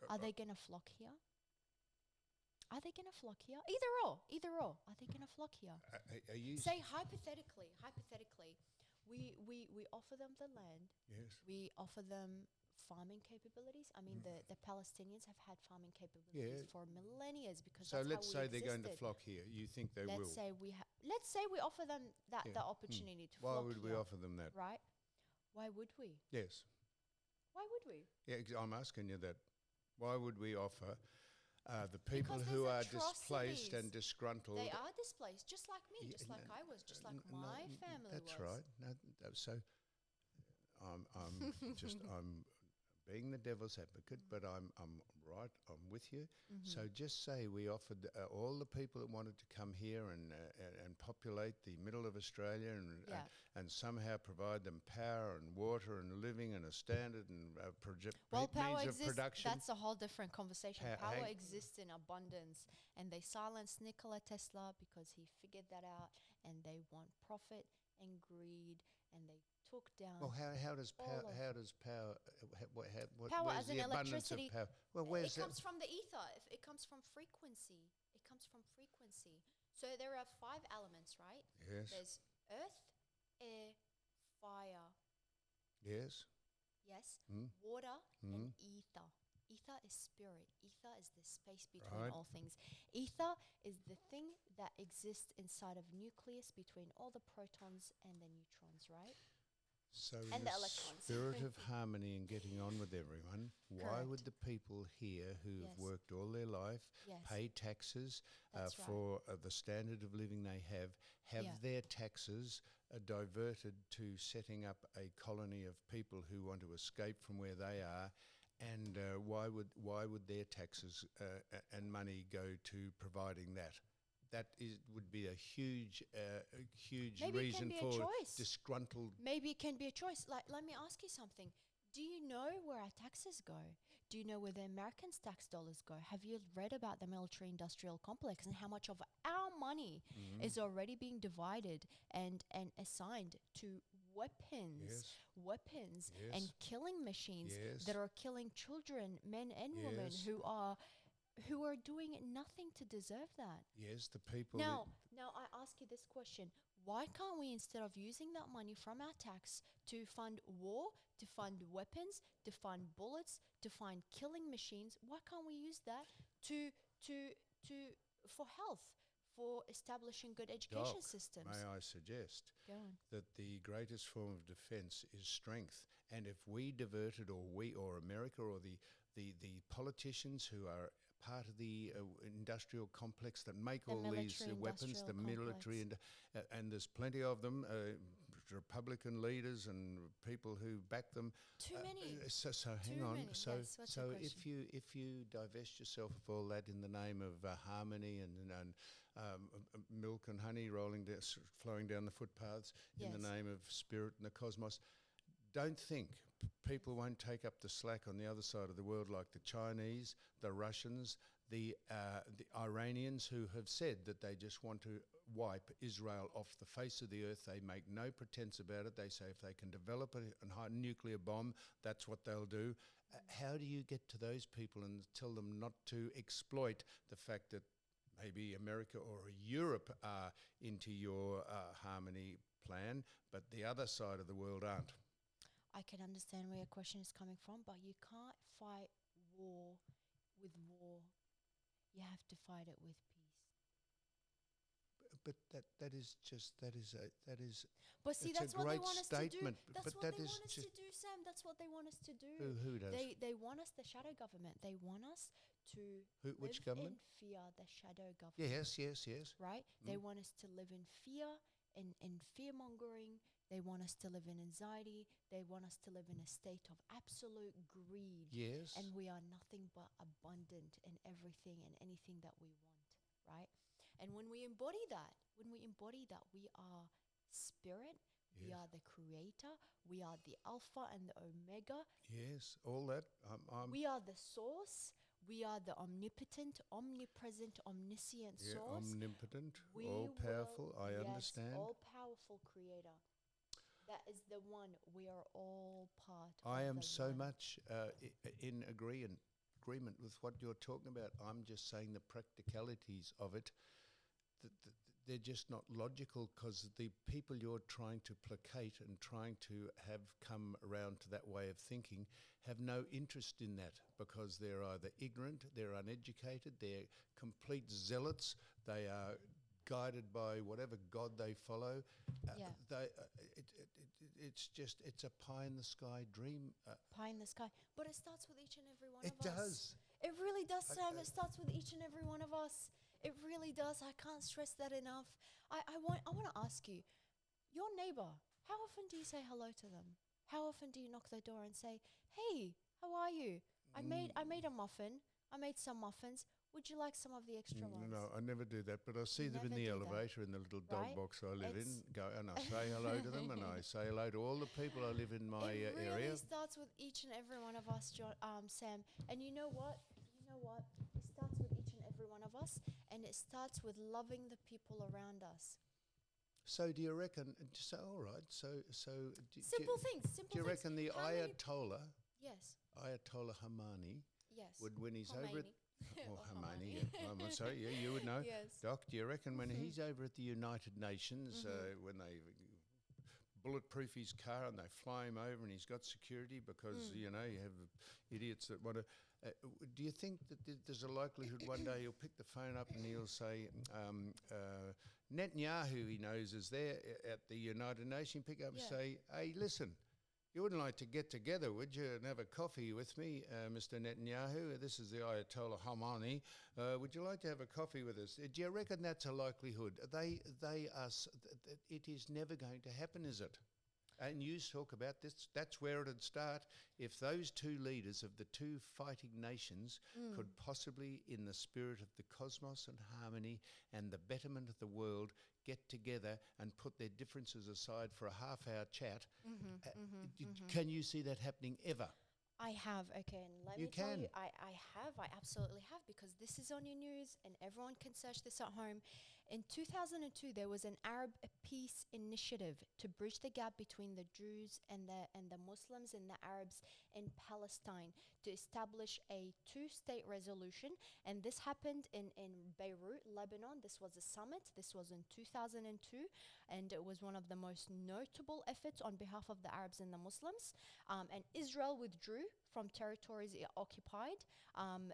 Speaker 3: Are they going to flock here? Are they going to flock here? Either or. Are they going to flock here?
Speaker 2: Are you
Speaker 3: Say hypothetically, we offer them the land.
Speaker 2: yes.
Speaker 3: We offer them farming capabilities. I mean, the Palestinians have had farming capabilities for millennia because
Speaker 2: So
Speaker 3: that's
Speaker 2: let's
Speaker 3: how we
Speaker 2: say they're going to
Speaker 3: existed.
Speaker 2: flock here. You think they will?
Speaker 3: Let's say we offer them that the opportunity to
Speaker 2: Why
Speaker 3: flock
Speaker 2: would we
Speaker 3: here,
Speaker 2: offer them that?
Speaker 3: right? Why would we?
Speaker 2: Yes.
Speaker 3: Why would we?
Speaker 2: Yeah, I'm asking you that. Why would we offer the people
Speaker 3: Because
Speaker 2: who
Speaker 3: there's
Speaker 2: are displaced and
Speaker 3: atrocities.
Speaker 2: disgruntled?
Speaker 3: They are displaced, just like me, just like I was, just like my family
Speaker 2: that's
Speaker 3: was.
Speaker 2: right. So I'm I'm being the devil's advocate, but I'm right. I'm with you. So just say we offered all the people that wanted to come here and populate the middle of Australia and somehow provide them power and water and living and a standard and
Speaker 3: Well, power
Speaker 2: means of
Speaker 3: exists.
Speaker 2: production.
Speaker 3: That's a whole different conversation. Power
Speaker 2: hang-
Speaker 3: exists in abundance, and they silenced Nikola Tesla because he figured that out, and they want profit and greed, and they took down.
Speaker 2: Well, how does power?
Speaker 3: all of-
Speaker 2: How does power?
Speaker 3: Power
Speaker 2: where's
Speaker 3: as in
Speaker 2: the abundance
Speaker 3: electricity.
Speaker 2: of power? Well, where's
Speaker 3: It
Speaker 2: that?
Speaker 3: comes from the ether. It comes from frequency. It comes from frequency. So there are 5 elements, right?
Speaker 2: Yes.
Speaker 3: There's earth, air, fire,
Speaker 2: Yes.
Speaker 3: yes,
Speaker 2: Mm.
Speaker 3: water, and ether. Ether is spirit. Ether is the space between
Speaker 2: Right.
Speaker 3: all things. Ether is the thing that exists inside of nucleus between all the protons and the neutrons, right?
Speaker 2: So
Speaker 3: And
Speaker 2: in
Speaker 3: the
Speaker 2: the
Speaker 3: electrons.
Speaker 2: spirit of harmony and getting on with everyone, why
Speaker 3: Correct.
Speaker 2: would the people here who have
Speaker 3: Yes.
Speaker 2: worked all their life,
Speaker 3: Yes.
Speaker 2: pay taxes
Speaker 3: That's right.
Speaker 2: for the standard of living they have
Speaker 3: Yeah.
Speaker 2: their taxes diverted to setting up a colony of people who want to escape from where they are? And why would their taxes and money go to providing that? That would be a huge
Speaker 3: Maybe it
Speaker 2: reason
Speaker 3: can be a
Speaker 2: for
Speaker 3: choice.
Speaker 2: disgruntled.
Speaker 3: Maybe it can be a choice. Like, let me ask you something. Do you know where our taxes go? Do you know where the Americans' tax dollars go? Have you read about the military-industrial complex and how much of our money is already being divided and assigned to weapons, and
Speaker 2: Yes.
Speaker 3: killing machines
Speaker 2: Yes.
Speaker 3: that are killing children, men and women
Speaker 2: Yes.
Speaker 3: who are doing nothing to deserve that?
Speaker 2: Yes, the people.
Speaker 3: Now I ask you this question. Why can't we, instead of using that money from our tax to fund war, to fund weapons, to fund bullets, to fund killing machines, why can't we use that to for health, for establishing good education
Speaker 2: Doc,
Speaker 3: systems?
Speaker 2: may I suggest
Speaker 3: Go on.
Speaker 2: that the greatest form of defence is strength, and if we diverted, or America, or the politicians who are part of the industrial complex that make all these weapons, the military, and there's plenty of them, Republican leaders and people who back them.
Speaker 3: Too many.
Speaker 2: So hang
Speaker 3: Too
Speaker 2: on.
Speaker 3: many.
Speaker 2: So
Speaker 3: Yes, what's your
Speaker 2: if you divest yourself of all that in the name of harmony and milk and honey flowing down the footpaths in the
Speaker 3: Yes.
Speaker 2: name of spirit and the cosmos, don't think people won't take up the slack on the other side of the world, like the Chinese, the Russians, the Iranians, who have said that they just want to wipe Israel off the face of the earth. They make no pretense about it. They say if they can develop a nuclear bomb, that's what they'll do. How do you get to those people and tell them not to exploit the fact that maybe America or Europe are into your harmony plan, but the other side of the world aren't?
Speaker 3: I can understand where your question is coming from, but you can't fight war with war. You have to fight it with peace.
Speaker 2: But that is.
Speaker 3: But see,
Speaker 2: It's
Speaker 3: that's
Speaker 2: a
Speaker 3: what they
Speaker 2: great
Speaker 3: want us
Speaker 2: statement,
Speaker 3: to do. That's
Speaker 2: but
Speaker 3: what
Speaker 2: that
Speaker 3: they
Speaker 2: is
Speaker 3: want us to
Speaker 2: just-
Speaker 3: do, Sam. That's what they want us to do.
Speaker 2: Who does?
Speaker 3: They want us, the shadow government. They want us to
Speaker 2: Which
Speaker 3: live
Speaker 2: government?
Speaker 3: in fear, the shadow government.
Speaker 2: Yes.
Speaker 3: Right? They want us to live in fear, in fear-mongering. They want us to live in anxiety. They want us to live in a state of absolute greed.
Speaker 2: Yes.
Speaker 3: And we are nothing but abundant in everything and anything that we want, right? And when we embody that, we are spirit, we
Speaker 2: Yes.
Speaker 3: are the creator, we are the alpha and the omega,
Speaker 2: Yes, all that.
Speaker 3: we are the source, we are the omnipotent, omnipresent, omniscient source.
Speaker 2: Omnipotent,
Speaker 3: We
Speaker 2: all-powerful,
Speaker 3: will-
Speaker 2: I
Speaker 3: yes,
Speaker 2: understand.
Speaker 3: all-powerful creator. That is the one. We are all part of
Speaker 2: I am
Speaker 3: the
Speaker 2: so
Speaker 3: one.
Speaker 2: much in agreement agreement with what you're talking about. I'm just saying the practicalities of it, they're just not logical, because the people you're trying to placate and trying to have come around to that way of thinking have no interest in that, because they're either ignorant, they're uneducated, they're complete zealots, they are guided by whatever God they follow. It's a pie in the sky dream.
Speaker 3: Pie in the sky. But it starts with each and every one
Speaker 2: It
Speaker 3: of us.
Speaker 2: does.
Speaker 3: It really does, Sam. It starts with each and every one of us. It really does. I can't stress that enough. I want to ask you, your neighbor, how often do you say hello to them? How often do you knock their door and say, "Hey, how are you? I made a muffin. I made some muffins. Would you like some of the extra ones?"
Speaker 2: No, I never do that, but I see them in
Speaker 3: Never
Speaker 2: the
Speaker 3: do that,
Speaker 2: elevator in the little dog
Speaker 3: right?
Speaker 2: box I live in,
Speaker 3: It's-
Speaker 2: go and I say hello to them, and I say hello to all the people I live in my
Speaker 3: It really
Speaker 2: area.
Speaker 3: starts with each and every one of us, Sam. And you know what? It starts with each and every one of us, and it starts with loving the people around us.
Speaker 2: So do you reckon? So all right.
Speaker 3: Simple things.
Speaker 2: Do you reckon the
Speaker 3: How many-
Speaker 2: Ayatollah,
Speaker 3: Yes.
Speaker 2: Ayatollah Khomeini,
Speaker 3: Yes.
Speaker 2: would when he's over at
Speaker 3: Khomeini. Or
Speaker 2: Khomeini, yeah, I'm sorry, yeah, you would know.
Speaker 3: Yes.
Speaker 2: Doc, do you reckon when he's over at the United Nations, when they bulletproof his car and they fly him over and he's got security because, you know, you have idiots that want to... do you think that there's a likelihood one day he'll pick the phone up and he'll say, Netanyahu, he knows, is there at the United Nations, pick up and say, "Hey, listen, you wouldn't like to get together, would you, and have a coffee with me, Mr. Netanyahu? This is the Ayatollah Khomeini. Would you like to have a coffee with us?" Do you reckon that's a likelihood? It is never going to happen, is it? And you talk about this, that's where it would start. If those two leaders of the two fighting nations could possibly, in the spirit of the cosmos and harmony and the betterment of the world, get together and put their differences aside for a half-hour chat, can you see that happening ever?
Speaker 3: I have, okay, and let
Speaker 2: You
Speaker 3: me tell
Speaker 2: can.
Speaker 3: you, I absolutely have, because this is on your news and everyone can search this at home. In 2002, there was an Arab peace initiative to bridge the gap between the Jews and the Muslims and the Arabs in Palestine to establish a two-state resolution, and this happened in Beirut, Lebanon. This was a summit. This was in 2002, and it was one of the most notable efforts on behalf of the Arabs and the Muslims. And Israel withdrew from territories it occupied,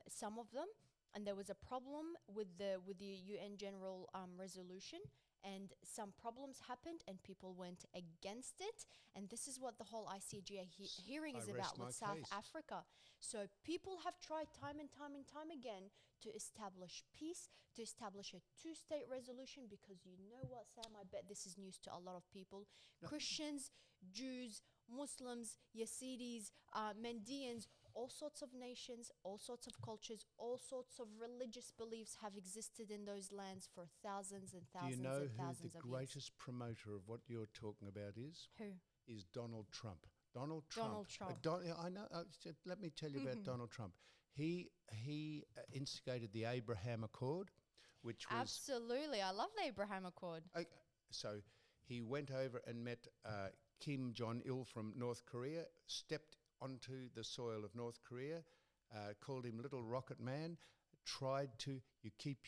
Speaker 3: some of them, and there was a problem with the UN General Resolution, and some problems happened and people went against it, and this is what the whole ICJ hearing is about with South Africa. So people have tried time and time again to establish peace, to establish a two-state resolution, because you know what, Sam, I bet this is news to a lot of people. Christians, Jews, Muslims, Yazidis, Mandeans, all sorts of nations, all sorts of cultures, all sorts of religious beliefs have existed in those lands for thousands and thousands
Speaker 2: Do you know
Speaker 3: and thousands
Speaker 2: who the
Speaker 3: of years.
Speaker 2: greatest promoter of what you're talking about is?
Speaker 3: Who?
Speaker 2: Is Donald Trump. Donald Trump. I know. Let me tell you about Donald Trump. He instigated the Abraham Accord, which was...
Speaker 3: Absolutely. I love the Abraham Accord.
Speaker 2: So he went over and met Kim Jong-il from North Korea, stepped onto the soil of North Korea, called him Little Rocket Man, tried to... You keep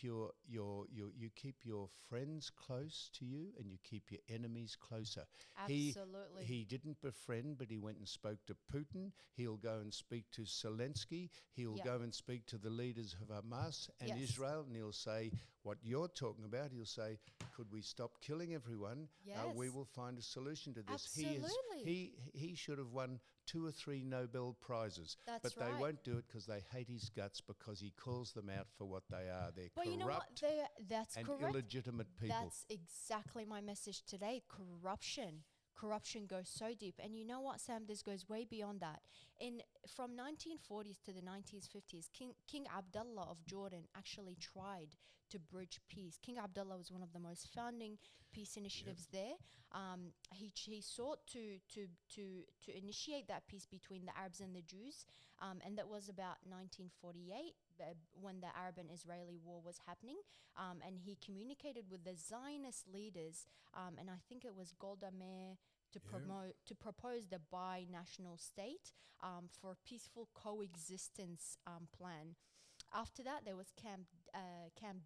Speaker 2: your friends close to you and you keep your enemies closer.
Speaker 3: Absolutely.
Speaker 2: He didn't befriend, but he went and spoke to Putin. He'll go and speak to Zelensky. He'll go and speak to the leaders of Hamas and Israel, and he'll say what you're talking about. He'll say, could we stop killing everyone?
Speaker 3: Yes.
Speaker 2: We will find a solution to this.
Speaker 3: Absolutely.
Speaker 2: He should have won 2 or 3 Nobel Prizes.
Speaker 3: That's
Speaker 2: but
Speaker 3: right.
Speaker 2: they won't do it because they hate his guts, because he calls them out for what they are. They're
Speaker 3: But
Speaker 2: corrupt
Speaker 3: you know what? That's
Speaker 2: and
Speaker 3: correct.
Speaker 2: illegitimate people.
Speaker 3: That's exactly my message today. Corruption goes so deep. And you know what, Sam? This goes way beyond that. From 1940s to the 1950s, King Abdullah of Jordan actually tried to bridge peace. King Abdullah was one of the most founding peace initiatives there. He sought to initiate that peace between the Arabs and the Jews, and that was about 1948 when the Arab and Israeli war was happening. And he communicated with the Zionist leaders, and I think it was Golda Meir, to propose the bi-national state for peaceful coexistence plan. After that, there was Camp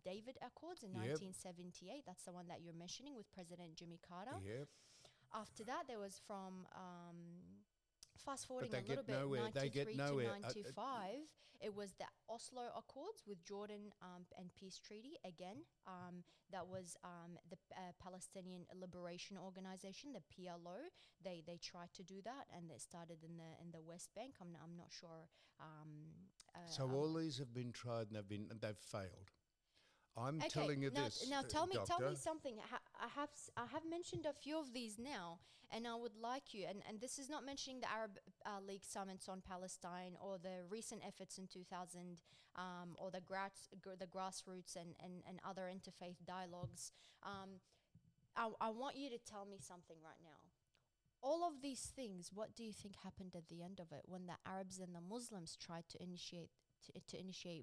Speaker 3: David Accords in 1978. That's the one that you're mentioning with President Jimmy Carter.
Speaker 2: Yep.
Speaker 3: After that, there was from fast forwarding
Speaker 2: they
Speaker 3: a little
Speaker 2: get
Speaker 3: bit,
Speaker 2: nowhere. They get
Speaker 3: 93
Speaker 2: nowhere.
Speaker 3: to 95. It was the Oslo Accords with Jordan and peace treaty again. That was the Palestinian Liberation Organization, the PLO. They tried to do that, and they started in the West Bank. I'm not sure.
Speaker 2: So all these have been tried and they've failed. I'm telling you this.
Speaker 3: Now tell me
Speaker 2: Doctor.
Speaker 3: something. I have mentioned a few of these now, and I would like you. And this is not mentioning the Arab League summits on Palestine or the recent efforts in 2000, or the grassroots and other interfaith dialogues. I want you to tell me something right now. All of these things, what do you think happened at the end of it when the Arabs and the Muslims tried to initiate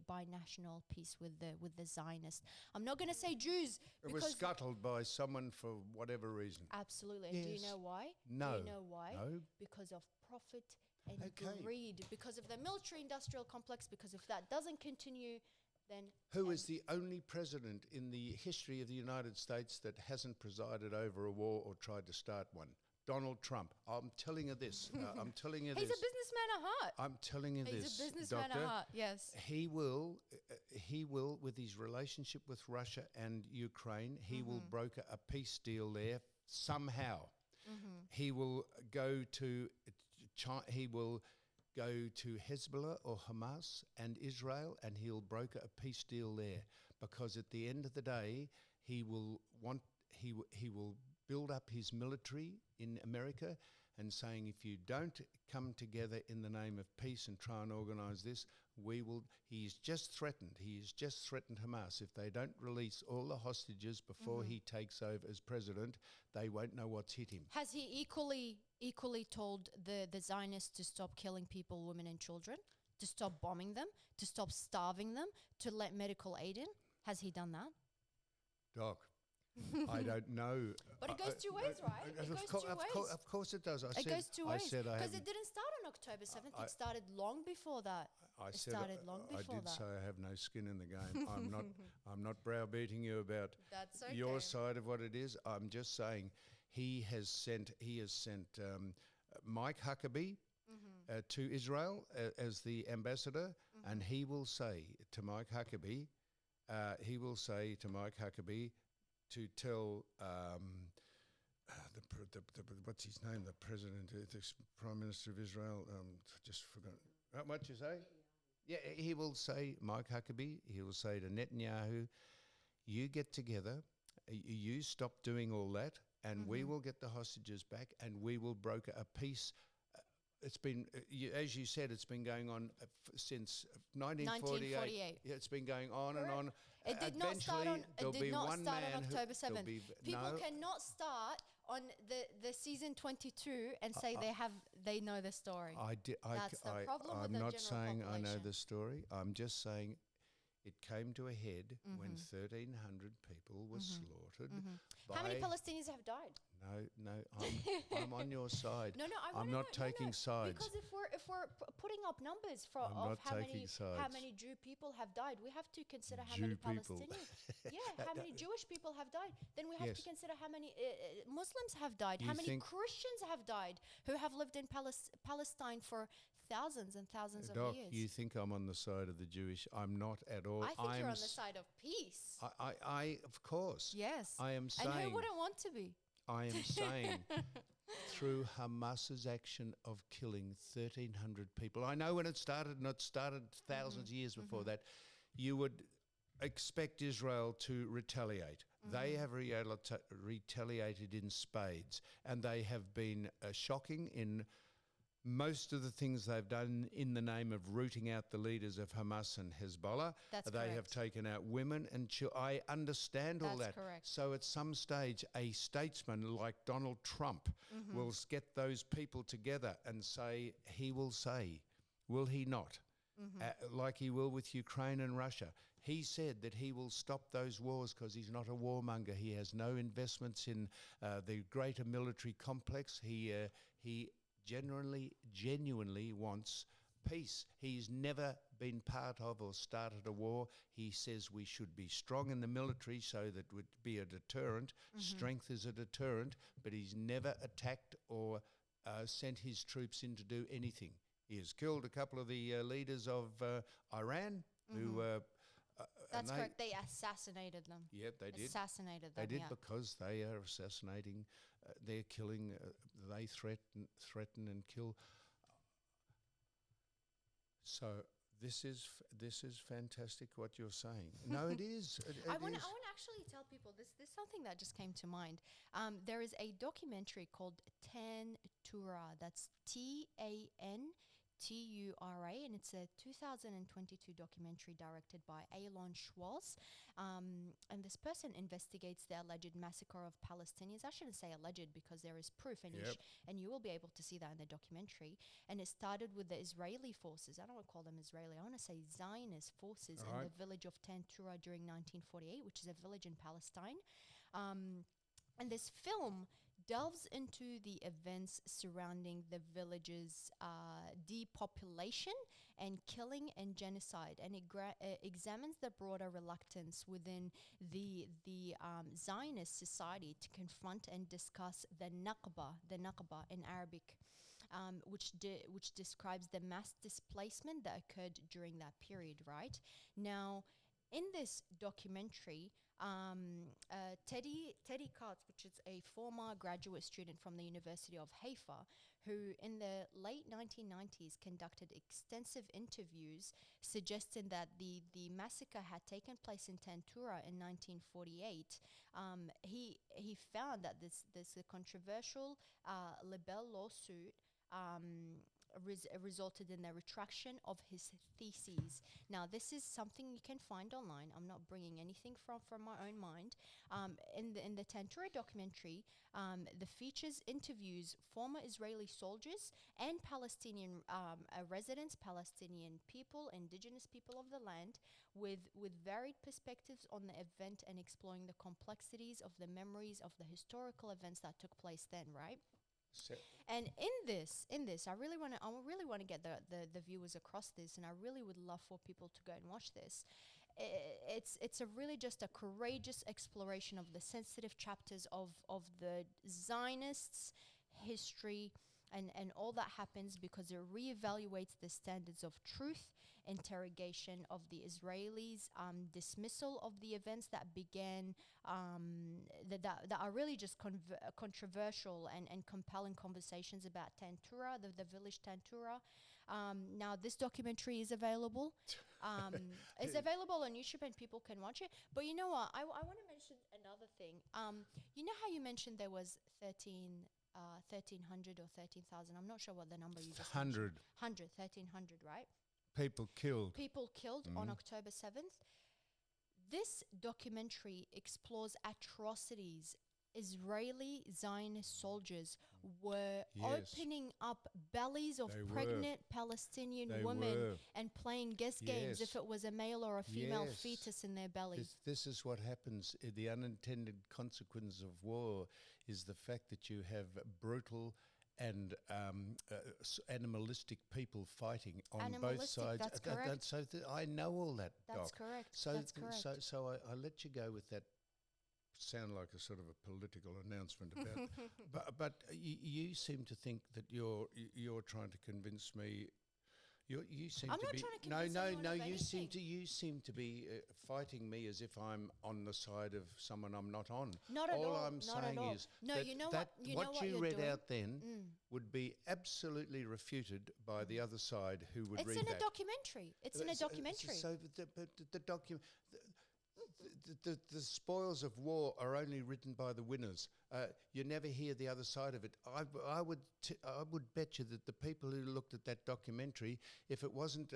Speaker 3: binational peace with the Zionists? I'm not going to say Jews.
Speaker 2: It was scuttled by someone for whatever reason.
Speaker 3: Absolutely. And do you know why?
Speaker 2: No.
Speaker 3: Do you know why?
Speaker 2: No.
Speaker 3: Because of profit and greed. Because of the military-industrial complex. Because if that doesn't continue, then...
Speaker 2: Who is the only president in the history of the United States that hasn't presided over a war or tried to start one? Donald Trump. I'm telling you this. I'm telling you
Speaker 3: He's
Speaker 2: this.
Speaker 3: a businessman at heart.
Speaker 2: I'm telling you this.
Speaker 3: He's a businessman
Speaker 2: Doctor,
Speaker 3: at heart, yes.
Speaker 2: He will, with his relationship with Russia and Ukraine, he will broker a peace deal there somehow. He will go to Hezbollah or Hamas and Israel, and he'll broker a peace deal there, because at the end of the day, he will build up his military in America and saying, if you don't come together in the name of peace and try and organise this, we will. He's just threatened Hamas. If they don't release all the hostages before he takes over as president, they won't know what's hit him.
Speaker 3: Has he equally told the Zionists to stop killing people, women and children, to stop bombing them, to stop starving them, to let medical aid in? Has he done that?
Speaker 2: Doc, I don't know.
Speaker 3: But it goes two ways, right? It goes two ways.
Speaker 2: Of course it does.
Speaker 3: It goes two ways. Because it
Speaker 2: I
Speaker 3: didn't start on October 7th. It started long before that. It started long before that.
Speaker 2: I did say I have no skin in the game. I'm not browbeating you about
Speaker 3: That's okay.
Speaker 2: your side of what it is. I'm just saying he has sent Mike Huckabee to Israel as the ambassador, and he will say to Mike Huckabee, to tell what's his name, the president, the Prime Minister of Israel, just forgot. What you say? Yeah, he will say, Mike Huckabee, he will say to Netanyahu, you get together, you stop doing all that, and we will get the hostages back, and we will broker a peace. It's been, as you said, it's been going on since 1948. Yeah, it's been going on and on.
Speaker 3: It did not start on October 7th. People cannot start on the season 22 and say they know the story. That's the problem with the general population.
Speaker 2: I'm not saying I know the story. I'm just saying it came to a head when 1,300 people were slaughtered.
Speaker 3: How many Palestinians have died?
Speaker 2: No, I'm on your side. I'm not taking sides.
Speaker 3: Because if we're putting up numbers of how many Jew people have died, we have to consider how many Palestinians. How many Jewish people have died. Then we have to consider how many Muslims have died, how many Christians have died who have lived in Palestine for thousands and thousands of years.
Speaker 2: You think I'm on the side of the Jewish? I'm not at all.
Speaker 3: I think you're on the side of peace.
Speaker 2: I of course.
Speaker 3: Yes.
Speaker 2: I am saying.
Speaker 3: And who wouldn't want to be?
Speaker 2: I am saying through Hamas's action of killing 1,300 people. I know when it started, and it started thousands of years before that, you would expect Israel to retaliate. They have retaliated in spades, and they have been shocking in most of the things they've done in the name of rooting out the leaders of Hamas and Hezbollah.
Speaker 3: That's
Speaker 2: they
Speaker 3: correct.
Speaker 2: have taken out women and children. I understand all
Speaker 3: That's
Speaker 2: that.
Speaker 3: correct.
Speaker 2: So at some stage, a statesman like Donald Trump will get those people together and say, he will say, will he not? like he will with Ukraine and Russia. He said that he will stop those wars because he's not a warmonger. He has no investments in the greater military complex. He genuinely wants peace. He's never been part of or started a war. He says we should be strong in the military so that would be a deterrent. Strength is a deterrent, but he's never attacked or sent his troops in to do anything. He has killed a couple of the leaders of Iran who...
Speaker 3: That's correct. They assassinated them.
Speaker 2: Yep, they did.
Speaker 3: Assassinated them,
Speaker 2: They did because they are assassinating, they're killing, they threaten and kill. So this is fantastic what you're saying. No, it is.
Speaker 3: I want to actually tell people this something that just came to mind. There is a documentary called Tantura. That's Tantura, and it's a 2022 documentary directed by Elon Schwartz. And this person investigates the alleged massacre of Palestinians. I shouldn't say alleged because there is proof, and you will be able to see that in the documentary. And it started with the Israeli forces. I don't want to call them Israeli. I want to say Zionist forces in the village of Tantura during 1948, which is a village in Palestine. And this film delves into the events surrounding the village's depopulation and killing and genocide, and it examines the broader reluctance within the Zionist society to confront and discuss the Nakba in Arabic, which describes the mass displacement that occurred during that period. Right now, in this documentary, Teddy Katz, which is a former graduate student from the University of Haifa, who in the late 1990s conducted extensive interviews suggesting that the massacre had taken place in Tantura in 1948. He found that this controversial libel lawsuit resulted in the retraction of his theses. Now, this is something you can find online. I'm not bringing anything from my own mind. In the Tantura documentary, the features interviews former Israeli soldiers and Palestinian residents, Palestinian people, indigenous people of the land, with varied perspectives on the event and exploring the complexities of the memories of the historical events that took place then, right? And in this, I really want to get the viewers across this, and I really would love for people to go and watch this. It's a really just a courageous exploration of the sensitive chapters of the Zionists' history and all that happens, because it reevaluates the standards of truth, interrogation of the Israelis, dismissal of the events that began, that are really just controversial and compelling conversations about Tantura, the village Tantura. Now, this documentary is available. It's available on YouTube and people can watch it. But you know what? I want to mention another thing. You know how you mentioned there was 1,300 or 13,000? I'm not sure what the number you just mentioned. 1,300, right?
Speaker 2: People killed
Speaker 3: on October 7th. This documentary explores atrocities Israeli Zionist soldiers were opening up bellies of pregnant Palestinian women and playing guess games if it was a male or a female fetus in their belly.
Speaker 2: This is what happens. The unintended consequence of war is the fact that you have brutal and animalistic people fighting on both sides.
Speaker 3: That's correct.
Speaker 2: I know all that,
Speaker 3: That's
Speaker 2: Doc.
Speaker 3: correct.
Speaker 2: That's correct. So I let you go with that. Sound like a sort of a political announcement about, but you seem to think that you're trying to convince me. You seem
Speaker 3: I'm
Speaker 2: to
Speaker 3: not
Speaker 2: be
Speaker 3: trying to convince anyone of anything.
Speaker 2: You seem to be fighting me as if I'm on the side of someone I'm not on.
Speaker 3: Not at all.
Speaker 2: All I'm saying is what you read out then would be absolutely refuted by the other side who would read that.
Speaker 3: It's in a documentary. It's in a documentary.
Speaker 2: So the document. The spoils of war are only written by the winners. You never hear the other side of it. I would bet you that the people who looked at that documentary, if it wasn't,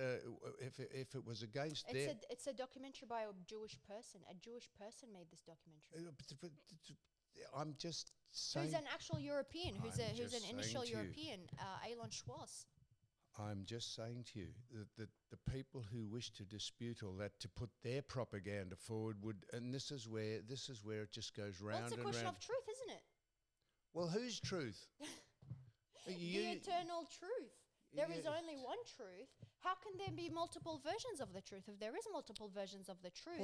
Speaker 2: if it was against
Speaker 3: it's a documentary by a Jewish person. A Jewish person made this documentary.
Speaker 2: I'm just saying.
Speaker 3: Who's an actual European? Who's an initial European? Elon Schwartz.
Speaker 2: I'm just saying to you that the people who wish to dispute all that, to put their propaganda forward, would, and this is where it just goes round
Speaker 3: Well, it's a
Speaker 2: and
Speaker 3: question
Speaker 2: round.
Speaker 3: of truth, isn't it?
Speaker 2: Well, whose truth?
Speaker 3: The eternal truth. There is only one truth. How can there be multiple versions of the truth? If there is multiple versions of the truth,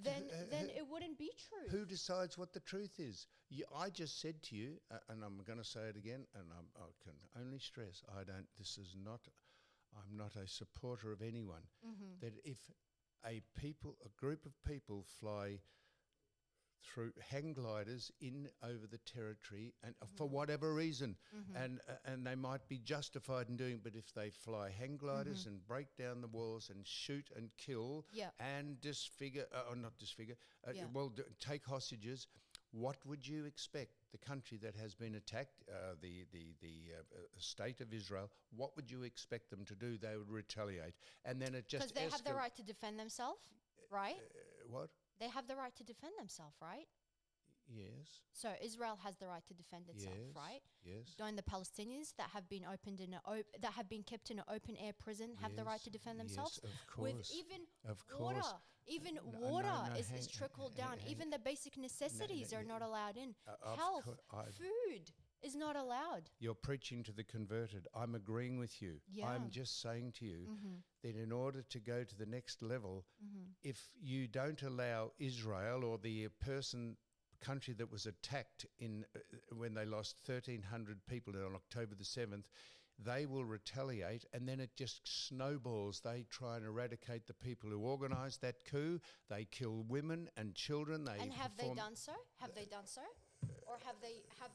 Speaker 3: then it wouldn't be true.
Speaker 2: Who decides what the truth is? I just said to you, and I'm going to say it again, and I can only stress, I'm not a supporter of anyone, that if a group of people fly through hang gliders in over the territory, and for whatever reason, and they might be justified in doing, but if they fly hang gliders and break down the walls and shoot and kill and disfigure, or not disfigure, take hostages, what would you expect? The country that has been attacked, the state of Israel, what would you expect them to do? They would retaliate, and then it just
Speaker 3: because they have the right to defend themselves, right?
Speaker 2: What?
Speaker 3: They have the right to defend themselves, right?
Speaker 2: Yes.
Speaker 3: So Israel has the right to defend itself, right?
Speaker 2: Yes.
Speaker 3: Don't the Palestinians that have been that have been kept in an open air prison have the right to defend themselves?
Speaker 2: Yes, of course.
Speaker 3: With even
Speaker 2: of
Speaker 3: water,
Speaker 2: course.
Speaker 3: even
Speaker 2: No,
Speaker 3: water
Speaker 2: no,
Speaker 3: is trickled down. Even the basic necessities are not allowed in. Health, food is not allowed.
Speaker 2: You're preaching to the converted. I'm agreeing with you.
Speaker 3: Yeah.
Speaker 2: I'm just saying to you that in order to go to the next level, if you don't allow Israel or the country that was attacked in when they lost 1,300 people on October the 7th, they will retaliate, and then it just snowballs. They try and eradicate the people who organised that coup. They kill women and children.
Speaker 3: And have they done so? Have they done so? Or have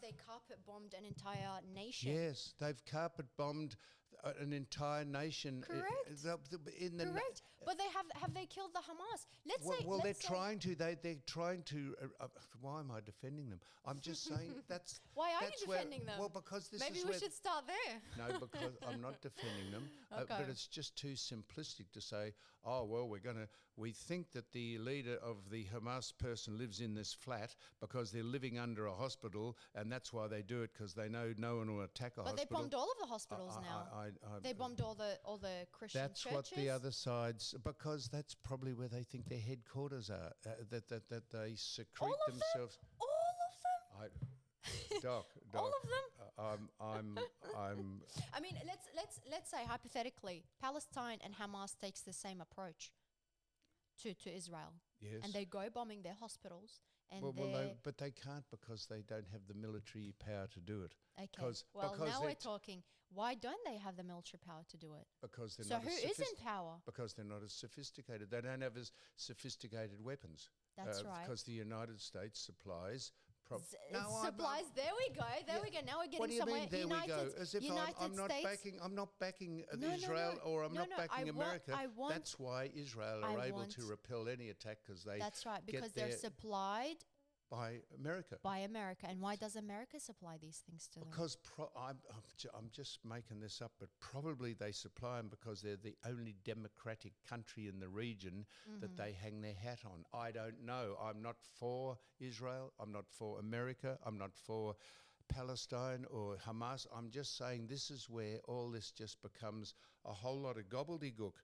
Speaker 3: they carpet bombed an entire nation?
Speaker 2: Yes, they've carpet bombed an entire nation.
Speaker 3: Correct. Correct. But have they killed the Hamas?
Speaker 2: They're trying to. They're trying to. Why am I defending them? I'm just saying that's.
Speaker 3: Why are you defending them?
Speaker 2: Well, because this
Speaker 3: maybe
Speaker 2: is
Speaker 3: we should start there.
Speaker 2: No, because I'm not defending them.
Speaker 3: Okay.
Speaker 2: But it's just too simplistic to say, oh well, we think that the leader of the Hamas person lives in this flat because they're living under a hospital, and that's why they do it, because they know no one will attack a hospital.
Speaker 3: But they bombed all of the hospitals now. They bombed all the Christian churches.
Speaker 2: That's what the other sides, because that's probably where they think their headquarters are. That they secrete themselves.
Speaker 3: All of them.
Speaker 2: Doc.
Speaker 3: All of them.
Speaker 2: I'm.
Speaker 3: I mean, let's say hypothetically, Palestine and Hamas takes the same approach to Israel.
Speaker 2: Yes.
Speaker 3: And they go bombing their hospitals. And
Speaker 2: but they can't, because they don't have the military power to do it.
Speaker 3: Okay. Because now we're talking. Why don't they have the military power to do it?
Speaker 2: Because they're
Speaker 3: so
Speaker 2: not.
Speaker 3: So who is in power?
Speaker 2: Because they're not as sophisticated. They don't have as sophisticated weapons.
Speaker 3: That's right.
Speaker 2: Because the United States supplies.
Speaker 3: Supplies. There we go. There we go. Now we're getting
Speaker 2: what do you
Speaker 3: somewhere.
Speaker 2: Mean, there we go. As if I'm not
Speaker 3: States.
Speaker 2: backing. I'm not backing Israel, or I'm not backing America. That's why Israel are able to repel any attack, because they.
Speaker 3: That's right. Because they're supplied
Speaker 2: by America. And
Speaker 3: why does America supply these things to them?
Speaker 2: Because I'm just making this up, but probably they supply them because they're the only democratic country in the region that they hang their hat on. I don't know. I'm not for Israel. I'm not for America. I'm not for Palestine or Hamas. I'm just saying this is where all this just becomes a whole lot of gobbledygook,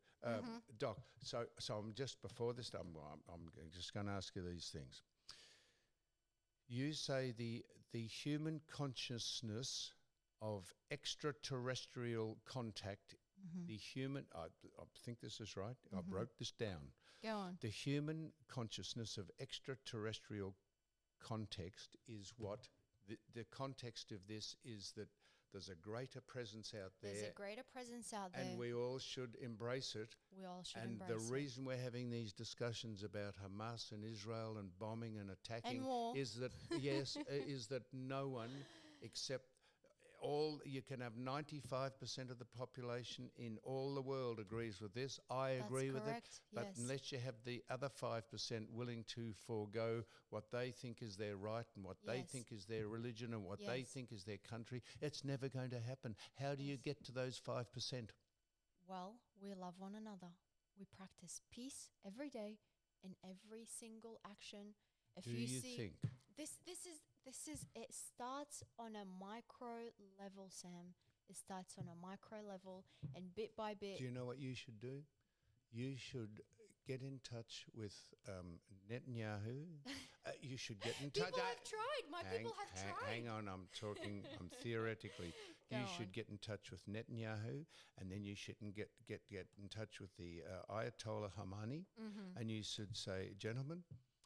Speaker 2: Doc. So I'm just before this. I'm just going to ask you these things. You say the human consciousness of extraterrestrial contact, the human, I think this is right, I wrote this down.
Speaker 3: Go on.
Speaker 2: The human consciousness of extraterrestrial context is what, the context of this is that there's a greater presence out there.
Speaker 3: There's a greater presence out there.
Speaker 2: And we all should embrace it.
Speaker 3: We all should
Speaker 2: And
Speaker 3: embrace
Speaker 2: the reason we're having these discussions about Hamas and Israel and bombing and attacking
Speaker 3: and war.
Speaker 2: is that, is that no one except you can have 95% of the population in all the world agrees with this. I agree with it. But unless you have the other 5% willing to forego what they think is their right and what they think is their religion and what they think is their country, it's never going to happen. How do you get to those 5%?
Speaker 3: Well, we love one another. We practice peace every day in every single action.
Speaker 2: Do you think?
Speaker 3: This is it starts on a micro level, Sam. It starts on a micro level, and bit by bit.
Speaker 2: Do you know what you should do? You should get in touch with Netanyahu. You should get in touch.
Speaker 3: People have tried. My people have tried.
Speaker 2: Hang on, I'm theoretically.
Speaker 3: Go
Speaker 2: You
Speaker 3: on.
Speaker 2: should get in touch with Netanyahu, and then you should get in touch with the Ayatollah Khamenei, and you should say, gentlemen,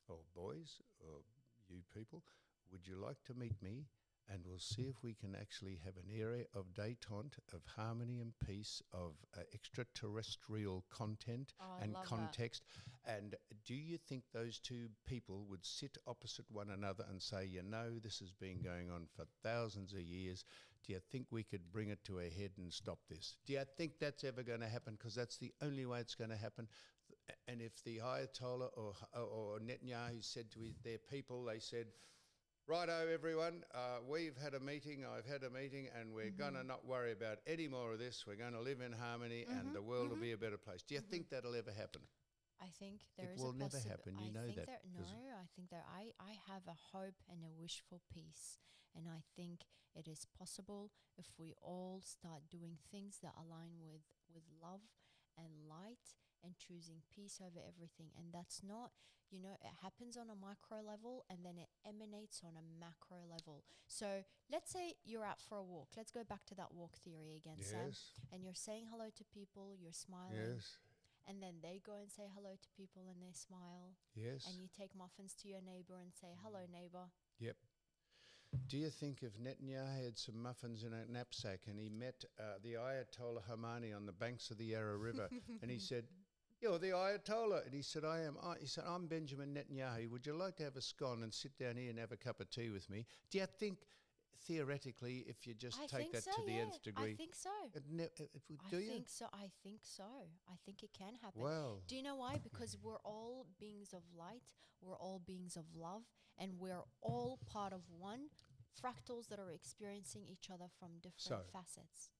Speaker 2: or boys, or you people, would you like to meet me? And we'll see if we can actually have an area of détente, of harmony and peace, of extraterrestrial content
Speaker 3: Oh, I
Speaker 2: and
Speaker 3: love that.
Speaker 2: context. And do you think those two people would sit opposite one another and say, you know, this has been going on for thousands of years. Do you think we could bring it to a head and stop this? Do you think that's ever going to happen? Because that's the only way it's going to happen. And if the Ayatollah or Netanyahu said to their people, they said, righto, everyone, we've had a meeting, I've had a meeting, and we're going to not worry about any more of this. We're going to live in harmony, and the world will be a better place. Do you think that'll ever happen?
Speaker 3: I think
Speaker 2: It
Speaker 3: there is
Speaker 2: will
Speaker 3: a
Speaker 2: never
Speaker 3: possibility.
Speaker 2: happen, you know that,
Speaker 3: No,
Speaker 2: 'cause-
Speaker 3: I think that I have a hope and a wish for peace. And I think it is possible if we all start doing things that align with love and light and choosing peace over everything. And that's not, it happens on a micro level and then it emanates on a macro level. So let's say you're out for a walk. Let's go back to that walk theory again, Sam.
Speaker 2: Yes,
Speaker 3: And you're saying hello to people, you're smiling.
Speaker 2: yes,
Speaker 3: And then they go and say hello to people and they smile.
Speaker 2: yes.
Speaker 3: And you take muffins to your neighbor and say, hello, neighbor.
Speaker 2: Yep. Do you think if Netanyahu had some muffins in a knapsack and he met the Ayatollah Khamenei on the banks of the Yarra River and he said, you're the Ayatollah, and he said, he said, I'm Benjamin Netanyahu, would you like to have a scone and sit down here and have a cup of tea with me? Do you think, theoretically, if you just
Speaker 3: I
Speaker 2: take
Speaker 3: think
Speaker 2: that
Speaker 3: so,
Speaker 2: to the
Speaker 3: yeah.
Speaker 2: nth degree,
Speaker 3: I think so.
Speaker 2: do you?
Speaker 3: I think so. I think so. I think it can happen.
Speaker 2: Well,
Speaker 3: Do you know why? Because we're all beings of light. We're all beings of love. And we're all part of one. Fractals that are experiencing each other from different facets.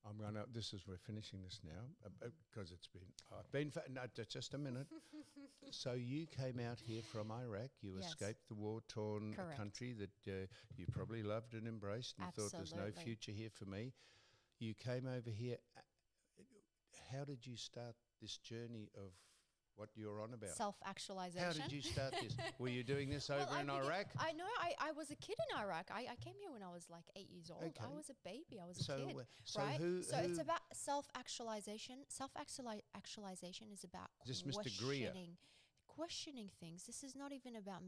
Speaker 2: we're finishing this now because I've been, just a minute. So you came out here from Iraq, you
Speaker 3: Yes.
Speaker 2: escaped the war-torn
Speaker 3: Correct.
Speaker 2: country that you probably loved and embraced and thought there's no
Speaker 3: Absolutely.
Speaker 2: future here for me. You came over here. How did you start this journey of what you're on about?
Speaker 3: Self-actualization.
Speaker 2: How did you start this? Were you doing this over in Iraq?
Speaker 3: I know. I was a kid in Iraq. I came here when I was like 8 years old.
Speaker 2: Okay.
Speaker 3: I was a baby. I was a kid.
Speaker 2: So
Speaker 3: Right?
Speaker 2: who?
Speaker 3: So it's about self-actualization. Self-actualization is about
Speaker 2: Just Mr. Greer.
Speaker 3: questioning things. This is not even about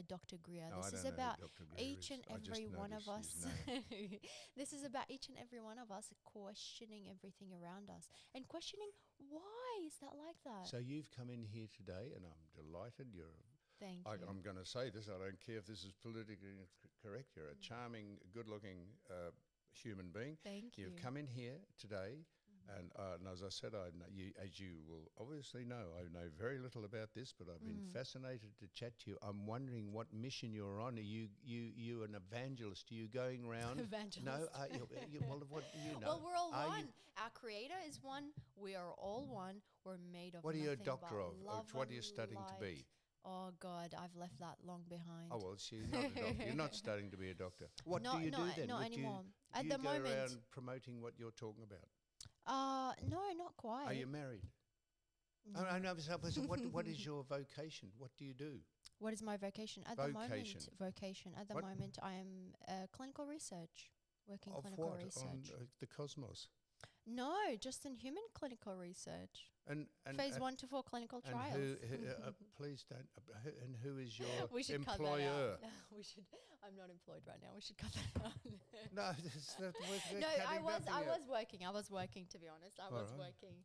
Speaker 3: Dr. Greer.
Speaker 2: No, I
Speaker 3: This is
Speaker 2: don't know who
Speaker 3: about
Speaker 2: Dr. Greer
Speaker 3: each
Speaker 2: is.
Speaker 3: and
Speaker 2: I just
Speaker 3: every one of us.
Speaker 2: noticed his
Speaker 3: This is about each and every one of us questioning everything around us and questioning why is that like that.
Speaker 2: So you've come in here today, and I'm delighted.
Speaker 3: Thank you.
Speaker 2: I'm going to say this. I don't care if this is politically correct. You're a charming, good-looking human being.
Speaker 3: Thank you.
Speaker 2: You've come in here today, and as I said, as you will obviously know, I know very little about this, but I've been fascinated to chat to you. I'm wondering what mission you're on. Are you an evangelist? Are you going around?
Speaker 3: Evangelist.
Speaker 2: No. Well, what you know?
Speaker 3: Well, we're all
Speaker 2: Are
Speaker 3: one.
Speaker 2: you-
Speaker 3: Our Creator is one. We are all one. We're made of
Speaker 2: What are you a
Speaker 3: nothing
Speaker 2: doctor
Speaker 3: but
Speaker 2: of?
Speaker 3: love
Speaker 2: What are you
Speaker 3: and
Speaker 2: studying to be?
Speaker 3: light. Oh, God, I've left that long behind.
Speaker 2: Oh, well, so you're not a doctor. You're not studying to be a doctor. What
Speaker 3: No,
Speaker 2: do you
Speaker 3: no,
Speaker 2: do then?
Speaker 3: not
Speaker 2: Would
Speaker 3: anymore.
Speaker 2: Do
Speaker 3: At
Speaker 2: you
Speaker 3: the
Speaker 2: go
Speaker 3: moment-
Speaker 2: around promoting what you're talking about?
Speaker 3: No, not quite.
Speaker 2: Are you married?
Speaker 3: No.
Speaker 2: Oh, no, so what is your vocation? What do you do?
Speaker 3: What is my vocation? At
Speaker 2: Vocation.
Speaker 3: the
Speaker 2: What?
Speaker 3: moment, I am clinical research, working
Speaker 2: Of
Speaker 3: clinical
Speaker 2: what?
Speaker 3: research.
Speaker 2: On the cosmos?
Speaker 3: No, just in human clinical research.
Speaker 2: And
Speaker 3: Phase 1 to 4 clinical
Speaker 2: and
Speaker 3: trials.
Speaker 2: please don't. And who is your
Speaker 3: We should
Speaker 2: employer?
Speaker 3: cut that out. We should. I'm not employed right now. We should cut that out.
Speaker 2: No, we're
Speaker 3: No, I
Speaker 2: cutting
Speaker 3: was
Speaker 2: nothing out.
Speaker 3: working. I was working, to be honest. I was
Speaker 2: Alright.
Speaker 3: working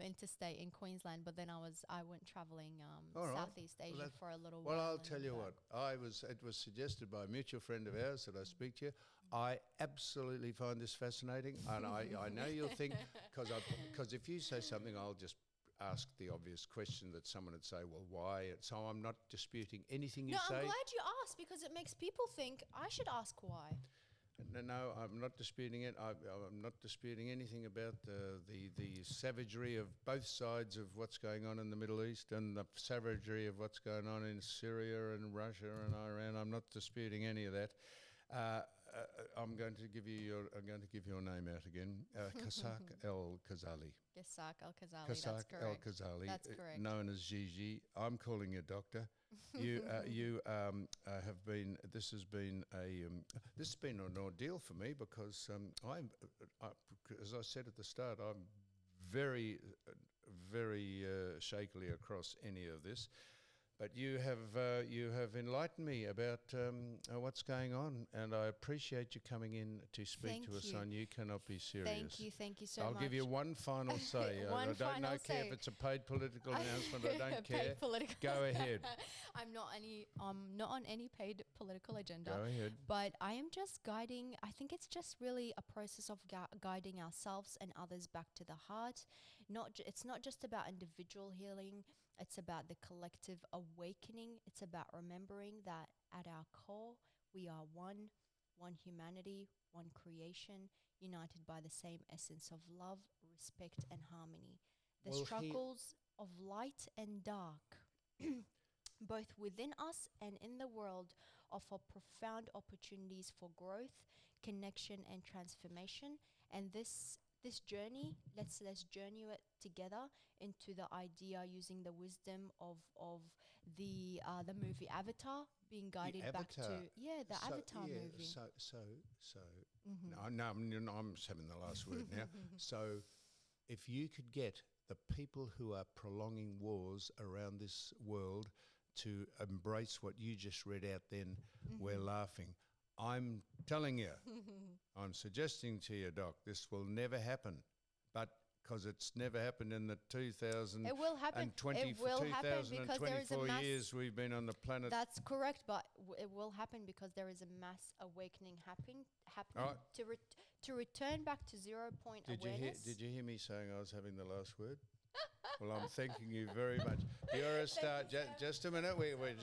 Speaker 3: interstate in Queensland, but then I went traveling
Speaker 2: Alright.
Speaker 3: Southeast Asia
Speaker 2: that-
Speaker 3: for a little while.
Speaker 2: Well, I'll
Speaker 3: and
Speaker 2: tell
Speaker 3: then
Speaker 2: you
Speaker 3: back.
Speaker 2: what. It was suggested by a mutual friend of ours that I speak to you. I absolutely find this fascinating, and I know you'll think because if you say something, I'll just ask the obvious question that someone would say, well, why? So I'm not disputing anything you
Speaker 3: No,
Speaker 2: say.
Speaker 3: I'm glad you asked because it makes people think I should ask why.
Speaker 2: No, I'm not disputing it. I'm not disputing anything about the savagery of both sides of what's going on in the Middle East and the savagery of what's going on in Syria and Russia and Iran. I'm not disputing any of that. I'm going to give your name out again. Kasak El Khazali.
Speaker 3: Yasak Al-Khazali,
Speaker 2: Kasak
Speaker 3: that's
Speaker 2: El
Speaker 3: correct.
Speaker 2: Khazali,
Speaker 3: That's correct.
Speaker 2: known as Gigi. I'm calling you doctor. You have been. This has been an ordeal for me because as I said at the start, I'm very, very shakily across any of this. But you have enlightened me about what's going on, and I appreciate you coming in to speak
Speaker 3: Thank
Speaker 2: to us
Speaker 3: you.
Speaker 2: on You Cannot Be Serious.
Speaker 3: Thank you so
Speaker 2: I'll
Speaker 3: much.
Speaker 2: give you one final say.
Speaker 3: One
Speaker 2: I don't
Speaker 3: final
Speaker 2: care
Speaker 3: say.
Speaker 2: if it's a paid political announcement. I don't care.
Speaker 3: Paid political.
Speaker 2: Go ahead.
Speaker 3: I'm not on any paid political agenda.
Speaker 2: Go ahead.
Speaker 3: But I am just guiding. I think it's just really a process of guiding ourselves and others back to the heart. It's not just about individual healing. It's about the collective awakening. It's about remembering that at our core, we are one humanity, one creation, united by the same essence of love, respect, and harmony. The struggles of light and dark, both within us and in the world, offer profound opportunities for growth, connection, and transformation. And this journey, let's journey it together into the idea, using the wisdom of the movie Avatar, being guided back to the Avatar movie.
Speaker 2: No, I'm just having the last word now. So, if you could get the people who are prolonging wars around this world to embrace what you just read out, then we're laughing. I'm telling you, I'm suggesting to you, Doc, this will never happen. But because it's never happened in the 2000
Speaker 3: it will happen. It will happen because there is a
Speaker 2: 2024
Speaker 3: mass.
Speaker 2: years we've been on the planet.
Speaker 3: That's correct, but it will happen because there is a mass awakening happening
Speaker 2: Right.
Speaker 3: to return back to 0 point awareness.
Speaker 2: Did you hear me saying I was having the last word? Well, I'm thanking you very much. You're a star. Just a minute. We're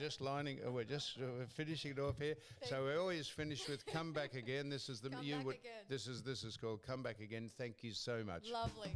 Speaker 2: just finishing it off here. So we always finish with "Come Back Again." This is the
Speaker 3: Come back again.
Speaker 2: This is called "Come Back Again." Thank you so much.
Speaker 3: Lovely.